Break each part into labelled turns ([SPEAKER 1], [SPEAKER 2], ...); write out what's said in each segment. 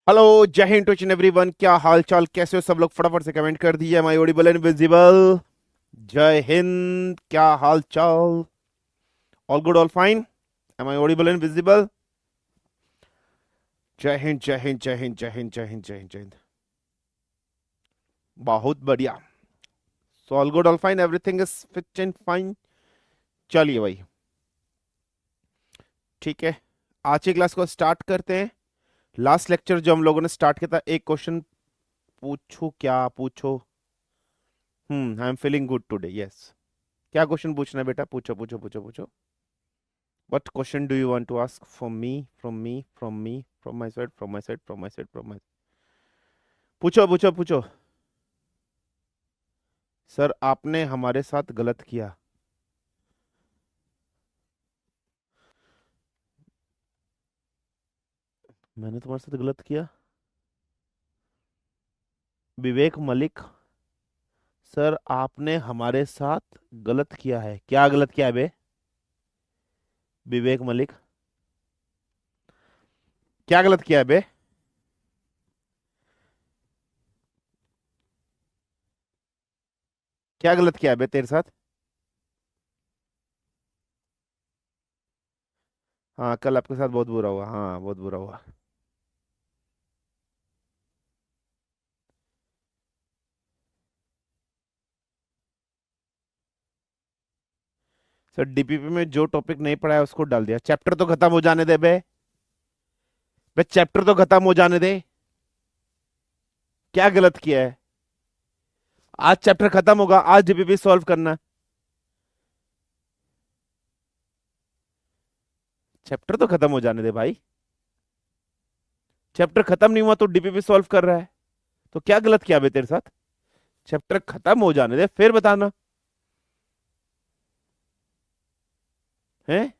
[SPEAKER 1] Hello, जय Hind to everyone. क्या हाल चाल, कैसे हो सब लोग? फटाफट से कमेंट कर दीजिए। Am I audible and visible? Jai Hind, क्या हाल चाल? All good, all fine? Am I audible and visible? Jai Hind, जय हिंद, जय हिंद, जय हिंद, जय हिंद, जय हिंद, जय हिंद। बहुत बढ़िया। So all good, all fine, everything is fit and fine. चलिए भाई, ठीक है। आज की क्लास को स्टार्ट करते हैं। लास्ट लेक्चर जो हम लोगों ने स्टार्ट किया था, एक क्वेश्चन पूछूं? क्या पूछो? I am feeling good today, yes. क्या क्वेश्चन पूछना है बेटा? पूछो पूछो पूछो पूछो। What question do you want to ask from me, from me, from me, from my side, from my side, from my side, from my? पूछो पूछो पूछो। सर, आपने हमारे साथ गलत किया। मैंने तुम्हारे साथ गलत किया? विवेक मलिक, सर आपने हमारे साथ गलत किया है। क्या गलत किया है बे? विवेक मलिक, क्या गलत किया है बे? क्या गलत किया है बे तेरे साथ? हाँ, कल आपके साथ बहुत बुरा हुआ। हाँ, बहुत बुरा हुआ। सर, डीपीपी में जो टॉपिक नहीं पढ़ा है उसको डाल दिया। चैप्टर तो खत्म हो जाने दे बे। बे, चैप्टर तो खत्म हो जाने दे। क्या गलत किया है? आज चैप्टर खत्म होगा, आज डीपीपी सॉल्व करना। चैप्टर तो खत्म हो जाने दे भाई। चैप्टर खत्म नहीं हुआ तो डीपीपी सॉल्व कर रहा है। तो क्या गलत किया बे तेरे साथ? चैप्टर खत्म हो जाने दे फिर बताना। है?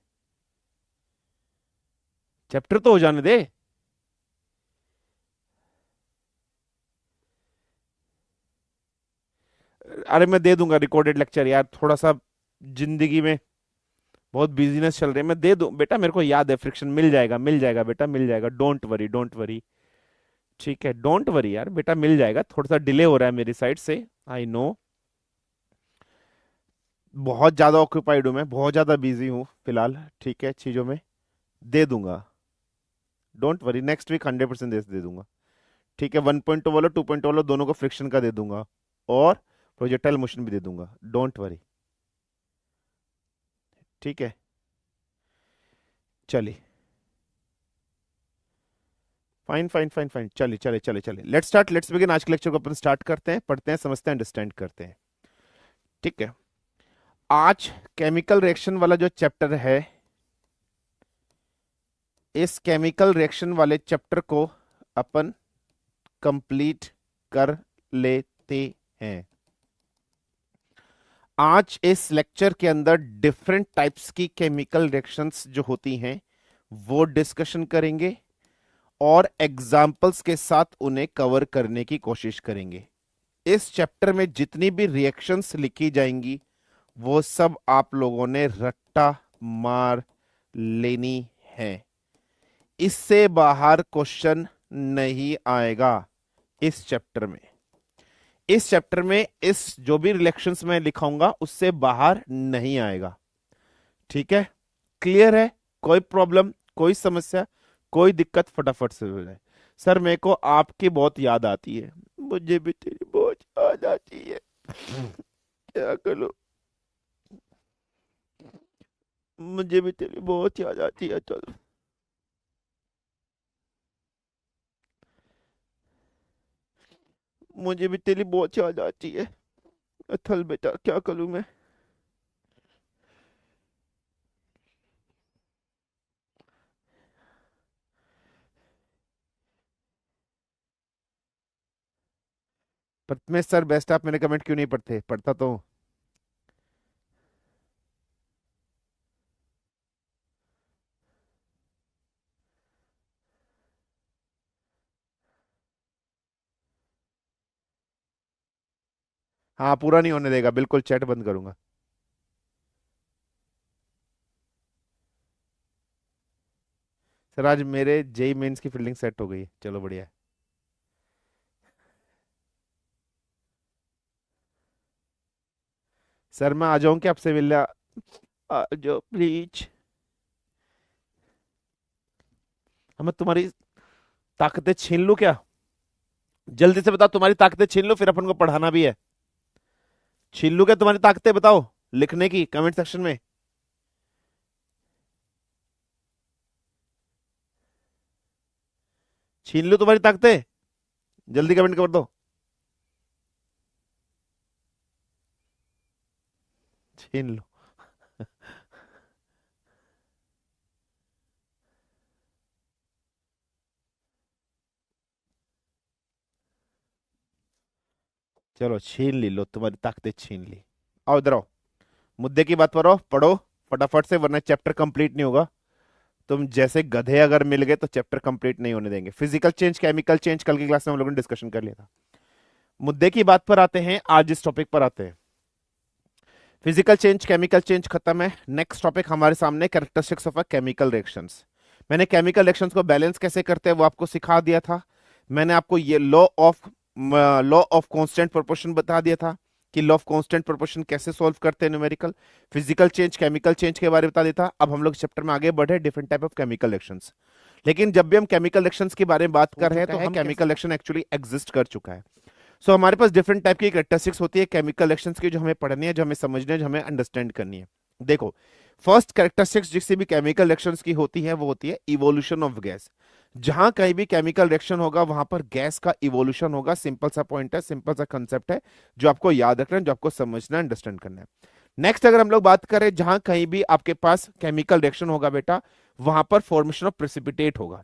[SPEAKER 1] चैप्टर तो हो जाने दे। अरे मैं दे दूंगा रिकॉर्डेड लेक्चर यार, थोड़ा सा जिंदगी में बहुत बिजीनेस चल रही है। मैं दे दूं बेटा, मेरे को याद है। फ्रिक्शन मिल जाएगा, मिल जाएगा बेटा, मिल जाएगा। Don't worry, don't worry. ठीक है, डोंट वरी यार बेटा, मिल जाएगा। थोड़ा सा डिले हो रहा है मेरी साइड से, आई नो। बहुत ज्यादा ऑक्यूपाइड हूं मैं, बहुत ज्यादा बिजी हूँ फिलहाल। ठीक है, चीजों में दे दूंगा। डोंट वरी, नेक्स्ट वीक 100% दे दूंगा। ठीक है, 1.2 वाला 2.0 वाला दोनों को फ्रिक्शन का दे दूंगा। और प्रोजेक्टाइल मोशन भी दे दूंगा। Don't worry. ठीक है, चलिए। फाइन फाइन फाइन फाइन, चलिए चलिए चलिए चलिए, लेट्स स्टार्ट, लेट्स बिगिन। आज के लेक्चर को अपन स्टार्ट करते हैं, पढ़ते हैं, समझते हैं, अंडरस्टैंड करते हैं। ठीक है। आज केमिकल रिएक्शन वाला जो चैप्टर है, इस केमिकल रिएक्शन वाले चैप्टर को अपन कंप्लीट कर लेते हैं। आज इस लेक्चर के अंदर डिफरेंट टाइप्स की केमिकल रिएक्शंस जो होती हैं वो डिस्कशन करेंगे, और एग्जाम्पल्स के साथ उन्हें कवर करने की कोशिश करेंगे। इस चैप्टर में जितनी भी रिएक्शंस लिखी जाएंगी वो सब आप लोगों ने रट्टा मार लेनी है। इससे बाहर क्वेश्चन नहीं आएगा इस चैप्टर में। इस चैप्टर में इस जो भी रिलेशंस मैं लिखाऊंगा उससे बाहर नहीं आएगा। ठीक है? क्लियर है? कोई प्रॉब्लम, कोई समस्या, कोई दिक्कत? फटाफट से हो जाए। सर, मेरे को आपकी बहुत याद आती है। मुझे भी तेरी बहुत याद आती है। क्या करूं? मुझे भी तेरी बहुत याद आती है। चल, मुझे भी तेरी बहुत याद आती है। अथल बेटा, क्या करूं मैं? प्रथमेश सर बेस्ट, आप मेरे कमेंट क्यों नहीं पढ़ते? पढ़ता तो हूं। हाँ, पूरा नहीं होने देगा, बिल्कुल चैट बंद करूंगा। सर, आज मेरे जेई मेंस की फील्डिंग सेट हो गई है, चलो बढ़िया है। सर मैं आ जाऊं क्या आपसे मिलने? आ जाओ प्लीज। मैं तुम्हारी ताकतें छीन लूं क्या? जल्दी से बताओ, तुम्हारी ताकतें छीन लो, फिर अपन को पढ़ाना भी है। छीन लूं क्या तुम्हारी ताकतें? बताओ, लिखने की कमेंट सेक्शन में। छीन लूं तुम्हारी ताकतें? जल्दी कमेंट कर दो। छीन लो। चलो छीन ली, लो तुम्हारी ताकतें छीन ली। आओ इधर आओ, मुद्दे की बात करो, पढ़ो फटाफट से, वरना चैप्टर कंप्लीट नहीं होगा। तुम जैसे गधे अगर मिल गए तो चैप्टर कंप्लीट नहीं होने देंगे। फिजिकल चेंज, केमिकल चेंज कल की क्लास में हम लोगों ने डिस्कशन कर लिया था। मुद्दे की बात पर आते हैं, आज इस टॉपिक पर आते हैं। फिजिकल चेंज, केमिकल चेंज खत्म है। नेक्स्ट टॉपिक हमारे सामने, characteristics of a chemical reactions. मैंने केमिकल रिएक्शंस को बैलेंस कैसे करते हैं वो आपको सिखा दिया था। मैंने आपको ये लॉ ऑफ कांस्टेंट प्रोपोर्शन बता दिया था कि लॉ ऑफ कांस्टेंट प्रोपोर्शन कैसे सॉल्व करते हैं numerical. Physical change, chemical change के बारे में बता देता। अब हम लोग चैप्टर में आगे बढ़े, different type of chemical reactions. लेकिन जब भी हम केमिकल रिएक्शंस के बारे में बात कर रहे हैं तो हम केमिकल रिएक्शन एक्चुअली एग्जिस्ट कर चुका है। सो हमारे पास डिफरेंट टाइप की कैरेक्टरिस्टिक्स होती है केमिकल रिएक्शंस की, जो हमें पढ़नी है, जो हमें समझनी है, जो हमें अंडरस्टैंड करनी है। देखो, फर्स्ट कैरेक्टरिस्टिक्स जिससे भी केमिकल रिएक्शंस की होती है वो होती है इवोल्यूशन ऑफ गैस। जहां कहीं भी केमिकल रिएक्शन होगा वहां पर गैस का इवोल्यूशन होगा। सिंपल सा पॉइंट है, सिंपल सा कंसेप्ट है, जो आपको याद रखना है, जो आपको समझना है, अंडरस्टैंड करना है। नेक्स्ट अगर हम लोग बात करें, जहां कहीं भी आपके पास केमिकल रिएक्शन होगा बेटा, वहां पर फॉर्मेशन ऑफ प्रेसिपिटेट होगा।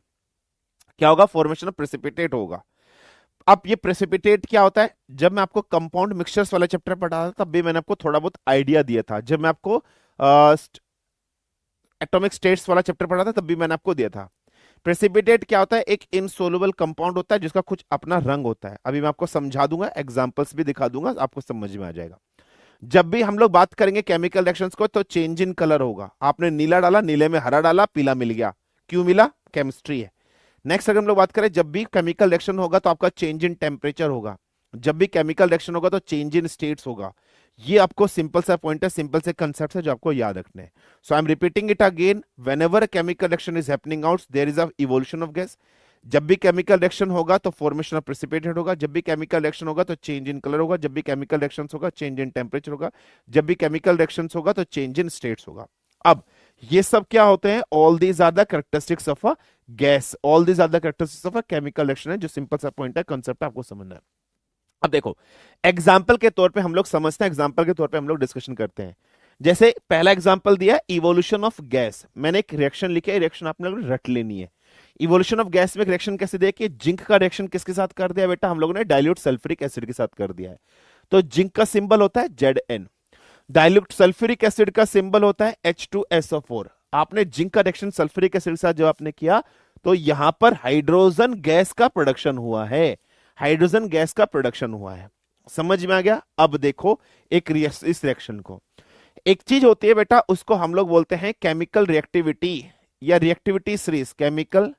[SPEAKER 1] क्या होगा? फॉर्मेशन ऑफ प्रेसिपिटेट होगा। अब ये प्रेसिपिटेट क्या होता है? जब मैं आपको कंपाउंड मिक्सचर्स वाला चैप्टर पढ़ा था तब भी मैंने आपको थोड़ा बहुत आइडिया दिया था। जब मैं आपको एटॉमिक स्टेट्स वाला चैप्टर पढ़ा था तब भी मैंने आपको दिया था। प्रेसिपिटेट क्या होता है? एक इनसोल्युबल कंपाउंड होता है जिसका कुछ अपना रंग होता है। अभी मैं आपको समझा दूंगा, एग्जांपल्स भी दिखा दूंगा, आपको समझ में आ जाएगा। जब भी हम लोग बात करेंगे केमिकल रिएक्शंस को तो चेंज इन कलर होगा। आपने नीला डाला, नीले में हरा डाला, पीला मिल गया। क्यों मिला? केमिस्ट्री है। नेक्स्ट अगर हम लोग बात करें, जब भी केमिकल रिएक्शन होगा तो आपका चेंज इन टेम्परेचर होगा। जब भी केमिकल रिएक्शन होगा तो चेंज इन स्टेट्स होगा। ये आपको सिंपल सा पॉइंट है, सिंपल से कंसेप्ट है जो आपको याद रखने हैं। So I am repeating it again, whenever chemical reaction is happening out there is a evolution of gas. जब भी केमिकल रिएक्शन होगा तो फॉर्मेशन ऑफ प्रेसिपिटेट होगा। जब भी केमिकल रिएक्शन होगा तो चेंज इन कलर होगा। जब भी केमिकल रिएक्शन होगा चेंज इन टेम्परेचर होगा। जब भी केमिकल रिएक्शन होगा तो चेंज इन स्टेट्स होगा। अब ये सब क्या होते हैं? All these are the characteristics of a gas, all these are the characteristics of a chemical reaction है, जो सिंपल सा पॉइंट है, कंसेप्ट आपको समझना है। अब देखो, एग्जाम्पल के तौर पे हम लोग समझते हैं, एग्जाम्पल के तौर पे हम लोग डिस्कशन करते हैं। जैसे पहला एग्जाम्पल दिया, इवोल्यूशन ऑफ गैस। मैंने एक रिएक्शन लिखा है, रिएक्शन आपने लोग रट लेनी है। इवोल्यूशन ऑफ गैस में एक रिएक्शन कैसे दिया कि जिंक का रिएक्शन किसके साथ कर दिया बेटा? हम लोगों ने डाइल्यूट सल्फ्यूरिक एसिड के साथ कर दिया है। तो जिंक का सिंबल होता है Zn। डाइल्यूट सल्फ्यूरिक एसिड का सिंबल होता है H2SO4। आपने जिंक का रिएक्शन सल्फ्यूरिक एसिड के साथ जब आपने किया तो यहां पर हाइड्रोजन गैस का प्रोडक्शन हुआ है। हाइड्रोजन गैस का प्रोडक्शन हुआ है। समझ में आ गया? अब देखो इस रिएक्शन को, एक चीज होती है बेटा, उसको हम लोग बोलते हैं केमिकल रिएक्टिविटी या reactivity series. Chemical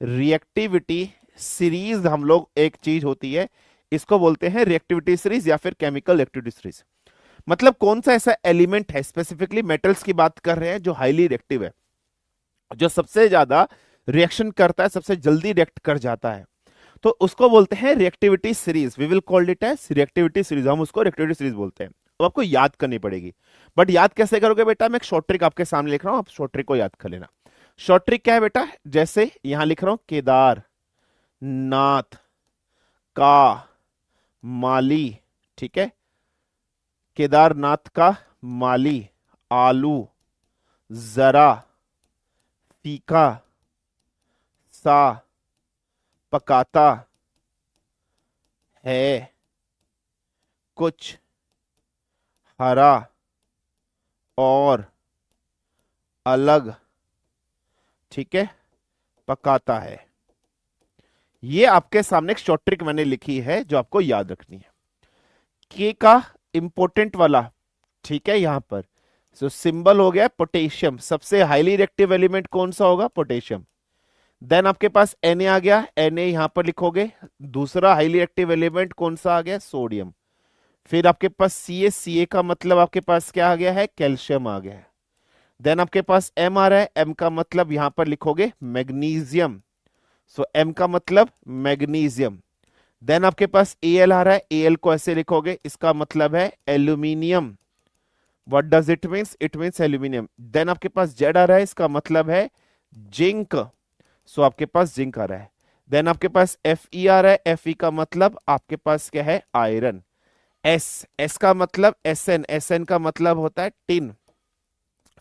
[SPEAKER 1] reactivity series हम लोग, एक चीज होती है, इसको बोलते हैं रिएक्टिविटी सीरीज या फिर केमिकल रिएक्टिविटी सीरीज। मतलब कौन सा ऐसा एलिमेंट है, स्पेसिफिकली मेटल्स की बात कर रहे हैं, जो हाईली रिएक्टिव है, जो सबसे ज्यादा रिएक्शन करता है, सबसे जल्दी रिएक्ट कर जाता है, तो उसको बोलते हैं reactivity series. We will called it as reactivity series, हम उसको रिएक्टिविटी सीरीज बोलते हैं। तो आपको याद करनी पड़ेगी। बट याद कैसे करोगे बेटा? मैं एक शॉर्ट ट्रिक आपके सामने लिख रहा हूं, आप शॉर्ट ट्रिक को याद कर लेना। शॉर्ट ट्रिक क्या है बेटा? जैसे यहां लिख रहा हूं, केदार नाथ का माली, ठीक है, केदारनाथ का माली आलू जरा फीका सा पकाता है, कुछ हरा और अलग, ठीक है, पकाता है। ये आपके सामने एक शॉर्ट ट्रिक मैंने लिखी है जो आपको याद रखनी है। के का इंपोर्टेंट वाला, ठीक है, यहां पर सो सिंबल हो गया पोटेशियम। सबसे हाईली रिएक्टिव एलिमेंट कौन सा होगा? पोटेशियम। देन आपके पास Na आ गया, Na यहां पर लिखोगे। दूसरा हाईली एक्टिव एलिमेंट कौन सा आ गया? सोडियम। फिर आपके पास सी ए का मतलब आपके पास क्या आ गया है, कैल्शियम आ गया है। देन आपके पास एम आ रहा है, एम का मतलब यहां पर लिखोगे मैग्नीशियम, सो एम का मतलब मैग्नीशियम। देन आपके पास एल आ रहा है, एल को ऐसे लिखोगे, इसका मतलब है aluminium. What does it means, it means aluminium. Then आपके पास जेड आ रहा है, इसका मतलब है जिंक, सो आपके पास जिंक आ रहा है। देन आपके पास एफ ई आ रहा है, एफ ई का मतलब आपके पास क्या है, आयरन। एस, एस का मतलब एस एन, एस एन का मतलब होता है टिन।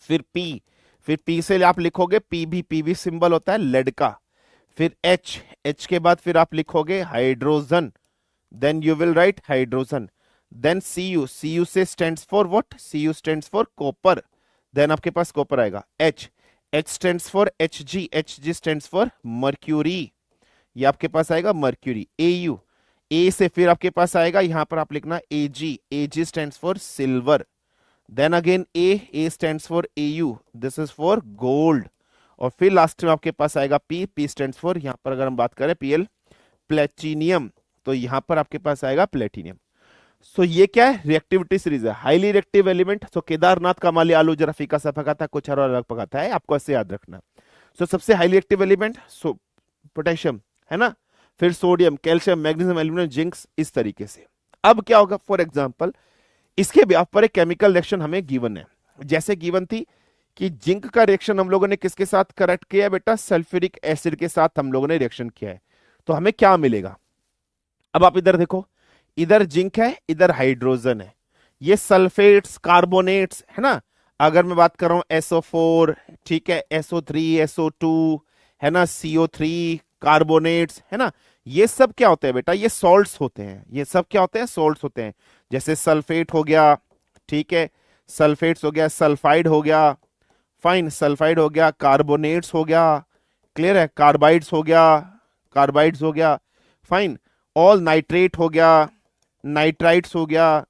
[SPEAKER 1] फिर पी, फिर पी से आप लिखोगे पी भी सिंबल होता है लेड का। फिर एच, एच के बाद फिर आप लिखोगे hydrogen, then you will write hydrogen. Then C U, C U से stands for what, C U stands for copper, then आपके पास कॉपर आएगा। H, H stands for H G, H G stands for mercury, ये आपके पास आएगा mercury. A you, ए से फिर आपके पास आएगा, यहां पर आप लिखना A G stands for silver. Then again A stands for A U, this is for gold. और फिर लास्ट में आपके पास आएगा पी, पी स्टैंड्स फॉर, यहां पर अगर हम बात करें पीएल, प्लेटिनियम, तो यहां पर आपके पास आएगा प्लेटिनियम। सो ये क्या है, रिएक्टिविटी सीरीज है, हाईली रिएक्टिव एलिमेंट। सो केदारनाथ का माली आलू जरा फीका सा पकाता, कुछ और अलग पकाता है, आपको ऐसे याद रखना। सो सबसे highly active element so potassium है ना, फिर sodium, calcium, magnesium, aluminium, zinc, इस तरीके से। अब क्या होगा, फॉर एग्जांपल इसके भी आप पर एक केमिकल रिएक्शन हमें गिवन है, जैसे गिवन थी कि जिंक का रिएक्शन हम लोगों ने किसके साथ करेक्ट किया बेटा, सल्फ्यूरिक एसिड के साथ हम लोगों ने रिएक्शन किया है, तो हमें क्या मिलेगा। अब आप इधर देखो, इधर जिंक है, इधर हाइड्रोजन है, ये सल्फेट्स कार्बोनेट्स है ना। अगर मैं बात कर रहा हूं SO4, ठीक है, SO3, SO2 है ना, CO3 कार्बोनेट्स है ना, ये सब क्या होते हैं बेटा, ये सॉल्ट्स होते हैं, ये सब क्या होते हैं, सॉल्ट्स होते हैं। जैसे सल्फेट हो गया, ठीक है, सल्फेट्स हो गया, सल्फाइड हो गया, फाइन सल्फाइड हो गया, कार्बोनेट्स हो गया, क्लियर है, कार्बाइड्स हो गया, कार्बाइड्स हो गया, फाइन, ऑल नाइट्रेट हो गया, नाइट्राइट्स हो गया,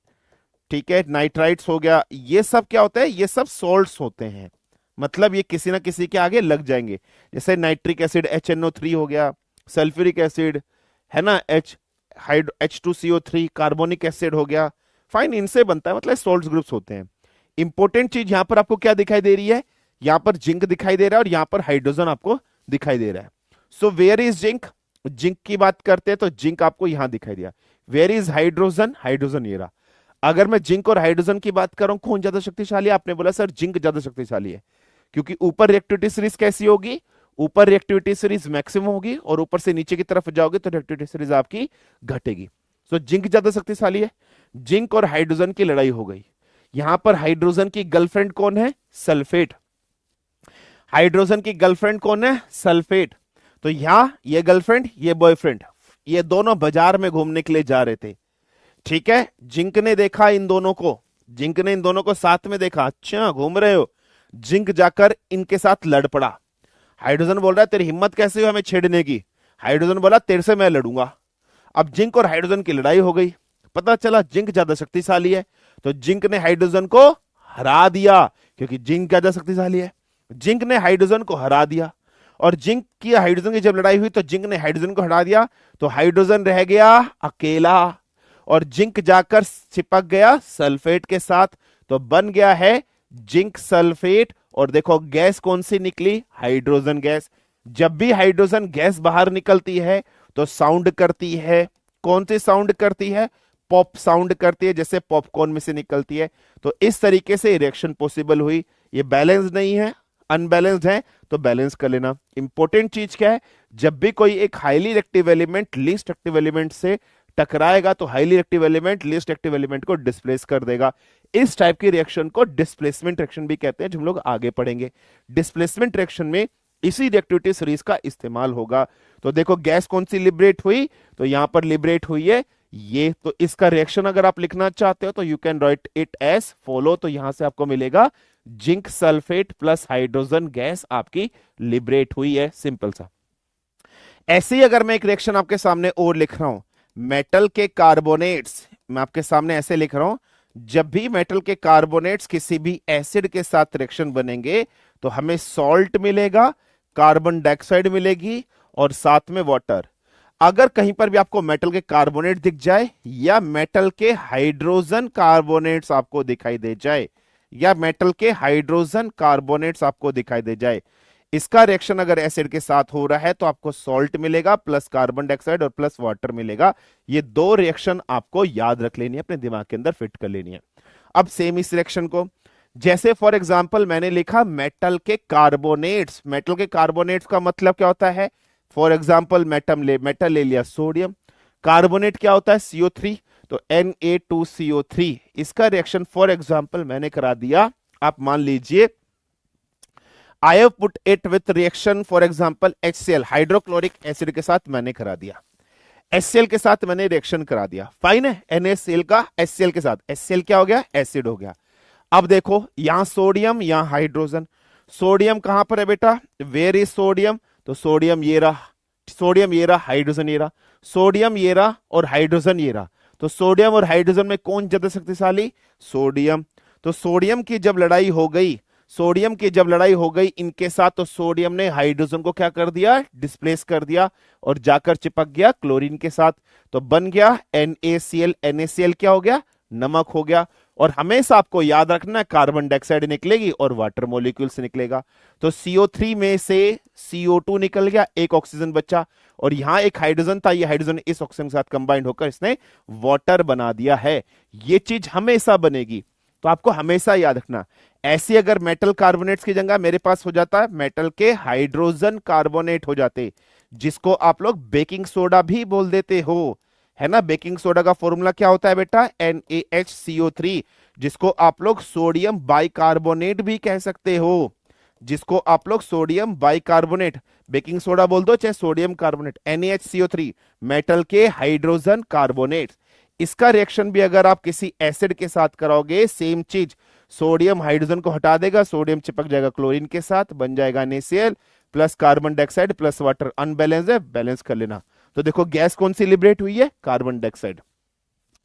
[SPEAKER 1] ठीक है, नाइट्राइट्स हो गया, ये सब क्या होता है, ये सब सॉल्ट्स होते हैं, मतलब ये किसी ना किसी के आगे लग जाएंगे। जैसे नाइट्रिक एसिड HNO3 हो गया, सल्फ्यूरिक एसिड है ना, H2CO3, कार्बोनिक एसिड हो गया, फाइन, इनसे बनता है, मतलब सॉल्ट ग्रुप्स होते हैं। इंपॉर्टेंट चीज यहां पर आपको क्या दिखाई दे रही है, यहां पर जिंक दिखाई दे रहा है और यहां पर हाइड्रोजन आपको दिखाई दे रहा है। So where is zinc, zinc की बात करते हैं तो जिंक आपको यहां दिखाई दिया। वेयर इज हाइड्रोजन, हाइड्रोजन ये रहा। अगर मैं जिंक और हाइड्रोजन की बात कर रहा हूं, कौन ज्यादा शक्तिशाली है, आपने बोला सर जिंक ज्यादा शक्तिशाली है, क्योंकि ऊपर रिएक्टिविटी सीरीज कैसी होगी, ऊपर रिएक्टिविटी सीरीज मैक्सिमम होगी और ऊपर से नीचे की तरफ जाओगे तो रिएक्टिविटी सीरीज आपकी घटेगी। सो जिंक ज्यादा शक्तिशाली है। जिंक और हाइड्रोजन की लड़ाई हो गई, यहां पर हाइड्रोजन की गर्लफ्रेंड कौन है, सल्फेट, हाइड्रोजन की गर्लफ्रेंड कौन है, सल्फेट। तो यहां ये गर्लफ्रेंड, ये बॉयफ्रेंड, ये दोनों बाजार में घूमने के लिए जा रहे थे, ठीक है। जिंक ने देखा इन दोनों को, जिंक ने इन दोनों को साथ में देखा, अच्छा घूम रहे हो, जिंक जाकर इनके साथ लड़ पड़ा। हाइड्रोजन बोल रहा है तेरी हिम्मत कैसे हुई हमें छेड़ने की, हाइड्रोजन बोला तेरे से मैं लड़ूंगा। अब जिंक और हाइड्रोजन की लड़ाई हो गई, पता चला जिंक ज्यादा शक्तिशाली है, तो जिंक ने हाइड्रोजन को हरा दिया, क्योंकि जिंक ज्यादा शक्तिशाली है। जिंक ने हाइड्रोजन को हरा दिया, और जिंक की हाइड्रोजन की जब लड़ाई हुई तो जिंक ने हाइड्रोजन को हरा दिया, तो हाइड्रोजन रह गया अकेला और जिंक जाकर चिपक गया सल्फेट के साथ, तो बन गया है जिंक सल्फेट। और देखो गैस कौन सी निकली, हाइड्रोजन गैस। जब भी हाइड्रोजन गैस बाहर निकलती है तो साउंड करती है, कौन सी साउंड करती है, पॉप साउंड करती है, जैसे पॉपकॉर्न में से निकलती है। तो इस तरीके से रिएक्शन पॉसिबल हुई। ये बैलेंस नहीं है, अनबैलेंस्ड है, तो बैलेंस कर लेना। इंपॉर्टेंट चीज क्या है, जब भी कोई एक highly reactive element least active element से टकराएगा तो highly active element least active element को डिस्प्लेस कर देगा। इस टाइप की रिएक्शन को डिस्प्लेसमेंट रिएक्शन भी कहते हैं, जो हम लोग आगे पढ़ेंगे। डिस्प्लेसमेंट रिएक्शन में इसी रिएक्टिविटी सीरीज का इस्तेमाल होगा। तो देखो गैस कौन सी लिबरेट हुई, तो यहां पर लिबरेट हुई है ये, तो इसका रिएक्शन अगर आप लिखना चाहते हो तो you can write it as follow. तो यहां से आपको मिलेगा zinc sulphate plus hydrogen gas आपकी लिबरेट हुई है, सिंपल सा। ऐसे ही अगर मैं एक रिएक्शन आपके सामने और लिख रहा हूं, मेटल के कार्बोनेट्स, मैं आपके सामने ऐसे लिख रहा हूं, जब भी मेटल के कार्बोनेट्स किसी भी एसिड के साथ रिएक्शन बनेंगे तो हमें सॉल्ट मिलेगा, कार्बन डाइऑक्साइड मिलेगी और साथ में वाटर। अगर कहीं पर भी आपको मेटल के कार्बोनेट दिख जाए या मेटल के हाइड्रोजन कार्बोनेट्स आपको दिखाई दे जाए, या मेटल के हाइड्रोजन कार्बोनेट्स आपको दिखाई दे जाए, इसका रिएक्शन अगर एसिड के साथ हो रहा है तो आपको सॉल्ट मिलेगा प्लस कार्बन डाइऑक्साइड और प्लस वाटर मिलेगा। ये दो रिएक्शन आपको याद रख लेनी है, अपने दिमाग के अंदर फिट कर लेनी है। अब सेम इस रिएक्शन को, जैसे फॉर एग्जांपल मैंने लिखा मेटल के कार्बोनेट्स, मेटल के कार्बोनेट्स का मतलब क्या होता है, फॉर एग्जांपल मेटल ले लिया सोडियम, कार्बोनेट क्या होता है CO3, तो Na2CO3, इसका रिएक्शन फॉर एग्जांपल मैंने करा दिया, आप मान लीजिए I have put it with reaction for example HCl, hydrochloric acid के साथ मैंने करा दिया, HCl के साथ मैंने रिएक्शन करा दिया, फाइन है, NaCl का HCl के साथ, HCl क्या हो गया, एसिड हो गया। अब देखो यहां सोडियम यहां हाइड्रोजन, सोडियम कहां पर है बेटा, वेयर इज सोडियम, तो सोडियम ये रहा, सोडियम ये रहा, हाइड्रोजन ये रहा, सोडियम ये रहा और हाइड्रोजन ये रहा, तो सोडियम और हाइड्रोजन में कौन ज्यादा शक्तिशाली, सोडियम। तो सोडियम की जब लड़ाई हो गई, सोडियम की जब लड़ाई हो गई इनके साथ, तो सोडियम ने हाइड्रोजन को क्या कर दिया, डिस्प्लेस कर दिया और जाकर चिपक गया क्लोरीन के साथ, तो बन गया NaCl, NaCl क्या हो गया, नमक हो गया। और हमेशा आपको याद रखना है कार्बन डाइऑक्साइड निकलेगी और वाटर मॉलिक्यूल से निकलेगा, तो CO3 में से CO2 निकल गया, एक ऑक्सीजन बचा और यहां एक हाइड्रोजन था, ये हाइड्रोजन इस ऑक्सीजन के साथ कंबाइंड होकर इसने वाटर बना दिया है। ये चीज हमेशा बनेगी, तो आपको हमेशा याद रखना। ऐसी अगर मेटल कार्बोनेट्स की जगह मेरे पास हो जाता है मेटल के हाइड्रोजन कार्बोनेट हो जाते, जिसको आप लोग बेकिंग सोडा भी बोल देते हो, है ना। बेकिंग सोडा का फॉर्मूला क्या होता है बेटा, NaHCO3, जिसको आप लोग सोडियम बाइकार्बोनेट भी कह सकते हो, जिसको आप लोग सोडियम बाइकार्बोनेट, बेकिंग सोडा बोल दो चाहे सोडियम कार्बोनेट, NaHCO3 मेटल के हाइड्रोजन कार्बोनेट। इसका रिएक्शन भी अगर आप किसी एसिड के साथ कराओगे, सेम चीज, सोडियम हाइड्रोजन को हटा देगा, सोडियम चिपक जाएगा क्लोरीन के साथ, बन जाएगा NaCl plus carbon dioxide plus water, unbalance है, बैलेंस कर लेना। तो देखो गैस कौन सी लिबरेट हुई है, कार्बन डाइऑक्साइड।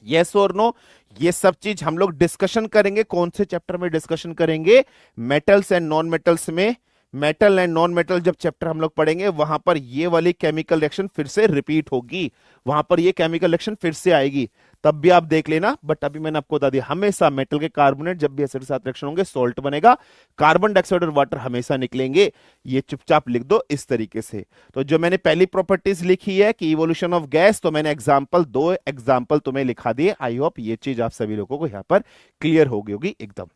[SPEAKER 1] यस और नो, ये सब चीज हम लोग डिस्कशन करेंगे, कौन से चैप्टर में डिस्कशन करेंगे, मेटल्स एंड नॉन मेटल्स में। मेटल एंड नॉन मेटल जब चैप्टर हम लोग पढ़ेंगे वहां पर ये वाली केमिकल रिएक्शन फिर से रिपीट होगी, वहां पर ये केमिकल रिएक्शन फिर से आएगी, तब भी आप देख लेना। बट अभी मैंने आपको बता दिया, हमेशा मेटल के कार्बोनेट जब भी एसिड के साथ रिएक्शन होंगे सॉल्ट बनेगा, कार्बन डाइऑक्साइड और वाटर हमेशा निकलेंगे, ये चुपचाप लिख दो इस तरीके से। तो जो मैंने पहली प्रॉपर्टीज लिखी है कि इवोल्यूशन ऑफ गैस, तो मैंने एग्जांपल, दो एग्जांपल तुम्हें लिखा दिए, आई होप ये चीज आप सभी लोगों को यहां पर क्लियर हो गई होगी एकदम।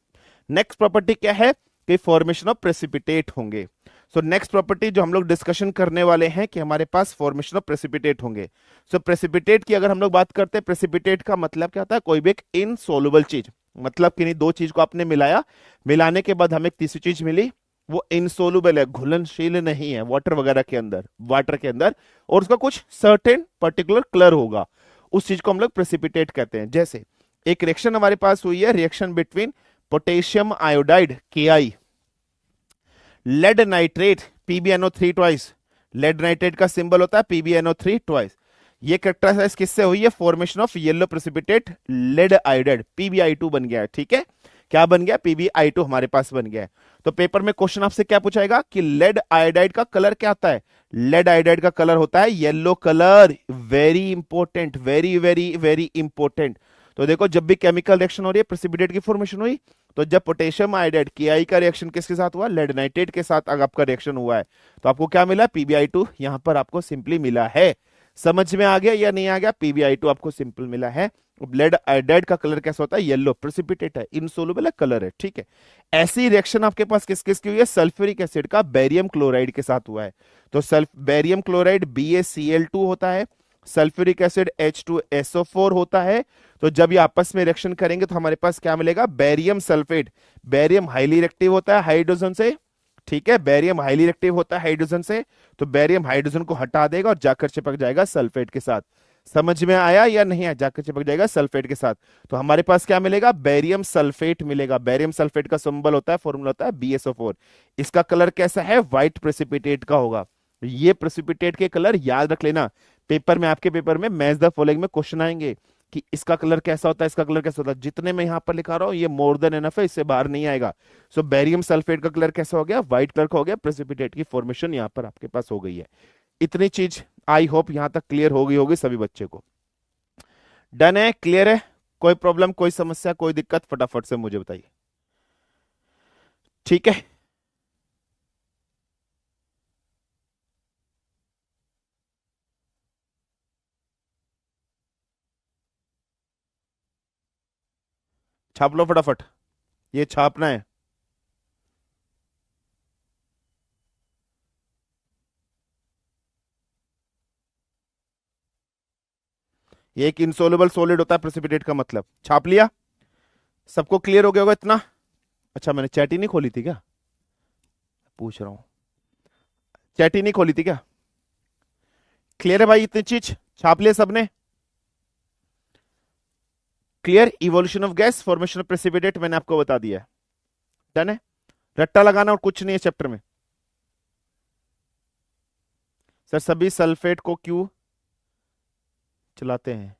[SPEAKER 1] नेक्स्ट प्रॉपर्टी क्या है कि फॉर्मेशन ऑफ प्रेसिपिटेट होंगे। सो नेक्स्ट प्रॉपर्टी जो हम लोग डिस्कशन करने वाले हैं कि हमारे पास फॉर्मेशन ऑफ प्रेसिपिटेट होंगे। सो प्रेसिपिटेट की अगर हम लोग बात करते हैं, प्रेसिपिटेट का मतलब क्या होता है, कोई भी एक इनसोल्युबल चीज, मतलब किन्हीं दो चीज को आपने मिलाया, मिलाने के बाद हमें एक तीसरी चीज मिली, वो इनसोल्युबल है, घुलनशील नहीं है वाटर वगैरह के अंदर, वाटर के अंदर, और उसका कुछ सर्टेन पर्टिकुलर कलर होगा, उस चीज को हम लोग प्रेसिपिटेट कहते हैं। जैसे एक रिएक्शन हमारे पास हुई है, reaction between potassium iodide Ki, lead nitrate PbNO3 twice, lead nitrate का सिंबल होता है PbNO3 ट्वाइस। ये कैरेक्टराइज किससे हुई है, formation of yellow precipitate lead iodide, PbI2 बन गया है, ठीक है, क्या बन गया, PbI2 हमारे पास बन गया है। तो पेपर में क्वेश्चन आपसे क्या पूछाएगा कि लेड आयोडाइड का कलर क्या आता है, लेड आयोडाइड का कलर होता है yellow colour, very important, very very very important. तो देखो जब भी केमिकल रिएक्शन हो रही है, प्रेसिपिटेट की फॉर्मेशन हुई, तो जब पोटेशियम आयोडाइड Ki का रिएक्शन किसके साथ हुआ, लेड नाइट्रेट के साथ अगर आपका रिएक्शन हुआ है, तो आपको क्या मिला, PbI2 यहां पर आपको सिंपली मिला है। समझ में आ गया या नहीं आ गया, PbI2 आपको सिंपल मिला है। लेड आयोडाइड का कलर कैसा होता है, येलो, प्रेसिपिटेट है, इनसोल्युबल है, कलर है, ठीक है। ऐसी रिएक्शन आपके पास किस किस की हुई है, सल्फ्यूरिक एसिड का बेरियम क्लोराइड के साथ हुआ है, तो बेरियम क्लोराइड BaCl2 होता है, सल्फ्यूरिक एसिड H2SO4 होता है। तो जब ये आपस में रिएक्शन करेंगे तो हमारे पास क्या मिलेगा, barium sulphate, barium highly reactive होता है हाइड्रोजन से, ठीक है, बेरियम हाईली रिएक्टिव होता है हाइड्रोजन से, तो बेरियम हाइड्रोजन को हटा देगा और जाकर चिपक जाएगा सल्फेट के साथ। समझ में आया या नहीं आया, जाकर चिपक जाएगा सल्फेट के साथ, तो हमारे पास क्या मिलेगा, बेरियम सल्फेट मिलेगा। बेरियम सल्फेट का सिंबल होता है, फॉर्मूला होता है BSO4। इसका कलर कैसा है, व्हाइट प्रेसिपिटेट का होगा। ये प्रेसिपिटेट के कलर याद रख लेना, पेपर में, आपके पेपर में मैच द फॉलोइंग में क्वेश्चन आएंगे कि इसका कलर कैसा होता है, इसका कलर कैसा होता है, जितने मैं यहां पर लिखा रहा हूं ये मोर देन एनफ है, इससे बाहर नहीं आएगा। सो बेरियम सल्फेट का कलर कैसा हो गया, व्हाइट कलर का हो गया, प्रेसिपिटेट की फॉर्मेशन यहां पर आपके पास हो गई है। इतनी चीज आई होप यहां तक क्लियर हो गई होगी सभी बच्चे को। डन है, क्लियर है, कोई प्रॉब्लम, कोई समस्या, कोई दिक्कत, फटाफट से मुझे बताइए। ठीक है, छाप लो फटाफट, ये छापना है। ये एक इंसोल्युबल सॉलिड होता है प्रेसिपिटेट का मतलब, छाप लिया, सबको क्लियर हो गया होगा इतना। अच्छा, मैंने चैट ही नहीं खोली थी क्या, पूछ रहा हूं, चैट ही नहीं खोली थी क्या? क्लियर है भाई, इतनी चीज छाप लिया सबने? Clear, evolution of gas, formation of precipitate मैंने आपको बता दिया है। डन है, रट्टा लगाना और कुछ नहीं है चैप्टर में। सर सभी सल्फेट को क्यों चलाते हैं?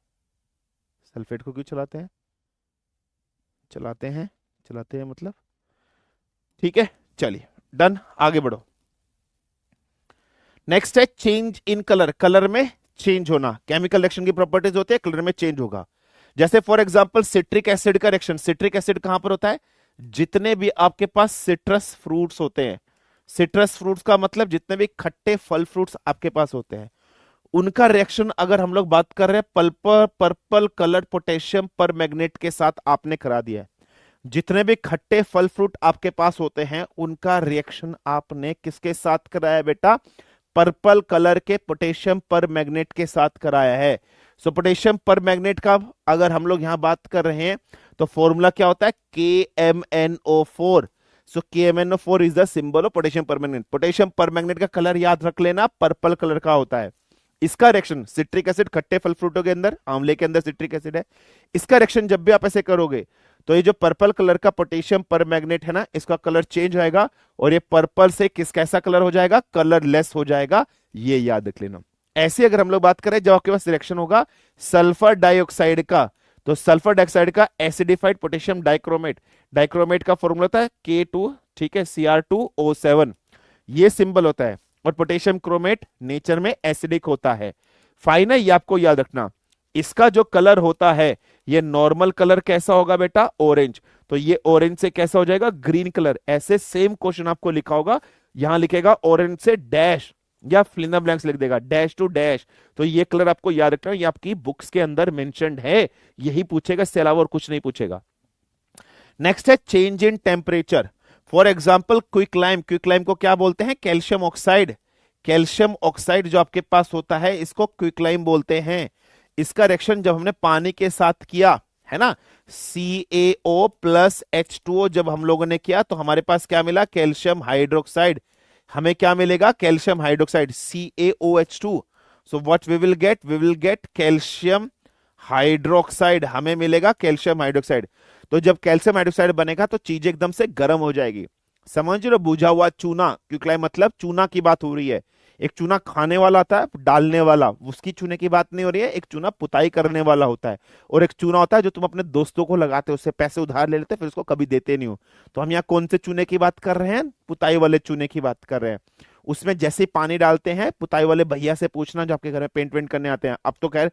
[SPEAKER 1] सल्फेट को क्यों चलाते हैं? चलाते हैं, चलाते हैं मतलब, ठीक है, चलिए डन, आगे बढ़ो। नेक्स्ट है चेंज इन कलर, कलर में चेंज होना, केमिकल रिएक्शन की प्रॉपर्टीज होती है कलर में चेंज होगा। जैसे फॉर एग्जांपल सिट्रिक एसिड का रिएक्शन, सिट्रिक एसिड कहां पर होता है? जितने भी आपके पास सिट्रस फ्रूट्स होते हैं, सिट्रस फ्रूट्स का मतलब जितने भी खट्टे फल फ्रूट्स आपके पास होते हैं, उनका रिएक्शन अगर हम लोग बात कर रहे हैं पर्पल कलर्ड पोटेशियम पर मैग्नेट के साथ आपने करा दिया है, जितने भी खट्टे फल फ्रूट आपके पास होते हैं उनका रिएक्शन आपने किसके साथ कराया बेटा? पर्पल कलर के पोटेशियम पर मैग्नेट के साथ कराया है। सो पोटेशियम पर मैग्नेट का अगर हम लोग यहां बात कर रहे हैं तो फॉर्मूला क्या होता है? KMnO4। So KMnO4 is the symbol of potassium permanganate. Potassium permanganate का कलर याद रख लेना, पर्पल कलर का होता है। इसका रिएक्शन, सिट्रिक एसिड खट्टे फल फ्रूटों के अंदर, आंवले के अंदर सिट्रिक एसिड है, इसका रिएक्शन जब भी आप ऐसे करोगे तो ये जो पर्पल कलर का पोटेशियम परमैंगनेट है ना, इसका कलर चेंज होएगा और ये पर्पल से किस कैसा कलर हो जाएगा? कलरलेस हो जाएगा, ये याद रख लेना। ऐसे अगर हम लोग बात करें जब आपके पास रिएक्शन होगा सल्फर डाइऑक्साइड का, तो सल्फर डाइऑक्साइड का एसिडिफाइड पोटेशियम डाइक्रोमेट, डाइक्रोमेट का फॉर्मूला होता है K2, ठीक है, Cr2O7, ये सिंबल होता है। और पोटेशियम क्रोमेट नेचर में एसिडिक होता है। फाइन है, ये आपको याद रखना। इसका जो कलर होता है ये नॉर्मल कलर कैसा होगा बेटा? ऑरेंज। तो ये ऑरेंज से कैसा हो जाएगा? Green colour. ऐसे सेम क्वेश्चन आपको लिखा होगा, यहां लिखेगा ऑरेंज से डैश या फिल इन द ब्लैंक्स लिख देगा, डैश टू डैश। तो ये कलर आपको याद रखना, ये आपकी बुक्स के अंदर मेंशन्ड है, यही पूछेगा, इससे अलावा और कुछ नहीं पूछेगा। नेक्स्ट है change in temperature. For example quicklime, quicklime को क्या बोलते हैं? Calcium oxide. कैल्शियम ऑक्साइड जो आपके पास होता है इसको क्विकलाइम बोलते हैं। इसका रिएक्शन जब हमने पानी के साथ किया है ना, CaO प्लस H2O जब हम लोगों ने किया तो हमारे पास क्या मिला? Calcium hydroxide. हमें क्या मिलेगा? Calcium hydroxide, CaOH2। So what we will get? We will get calcium hydroxide, हमें मिलेगा कैल्शियम हाइड्रोक्साइड। तो जब कैल्शियम हाइड्रोक्साइड बनेगा तो चीज एकदम से गर्म हो जाएगी। समझ लो, बुझा हुआ चूना, क्योंकि मतलब चूना की बात हो रही है। एक चूना खाने वाला आता है, डालने वाला, उसकी चूने की बात नहीं हो रही है। एक चूना पुताई करने वाला होता है, और एक चूना होता है जो तुम अपने दोस्तों को लगाते हो, उससे पैसे उधार ले लेते, फिर उसको कभी देते नहीं हो। तो हम यहाँ कौन से चूने की बात कर रहे हैं? पुताई वाले चूने की बात कर रहे हैं। उसमें जैसे पानी डालते हैं, पुताई वाले भैया से पूछना जो आपके घर में पेंट वेंट करने आते हैं, अब तो खैर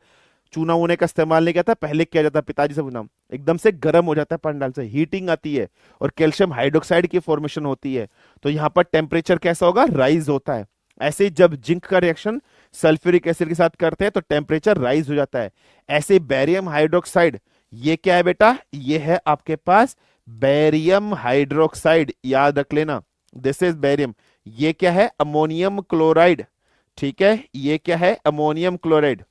[SPEAKER 1] चूना वूने का इस्तेमाल नहीं किया था, पहले किया जाता, पिताजी से पूछना, एकदम से गर्म हो जाता है पानी डाल से, हीटिंग आती है और कैल्शियम हाइड्रोक्साइड की फॉर्मेशन होती है। तो यहाँ पर टेम्परेचर कैसा होगा? राइज होता है। ऐसे ही जब जिंक का रिएक्शन सल्फ्यूरिक एसिड के साथ करते हैं तो टेम्परेचर राइज हो जाता है। ऐसे बैरियम हाइड्रोक्साइड, ये क्या है बेटा? ये है आपके पास बैरियम हाइड्रोक्साइड, याद रख लेना, दिस इज बैरियम। ये क्या है? अमोनियम क्लोराइड, ठीक है, ये क्या है? Ammonium chloride.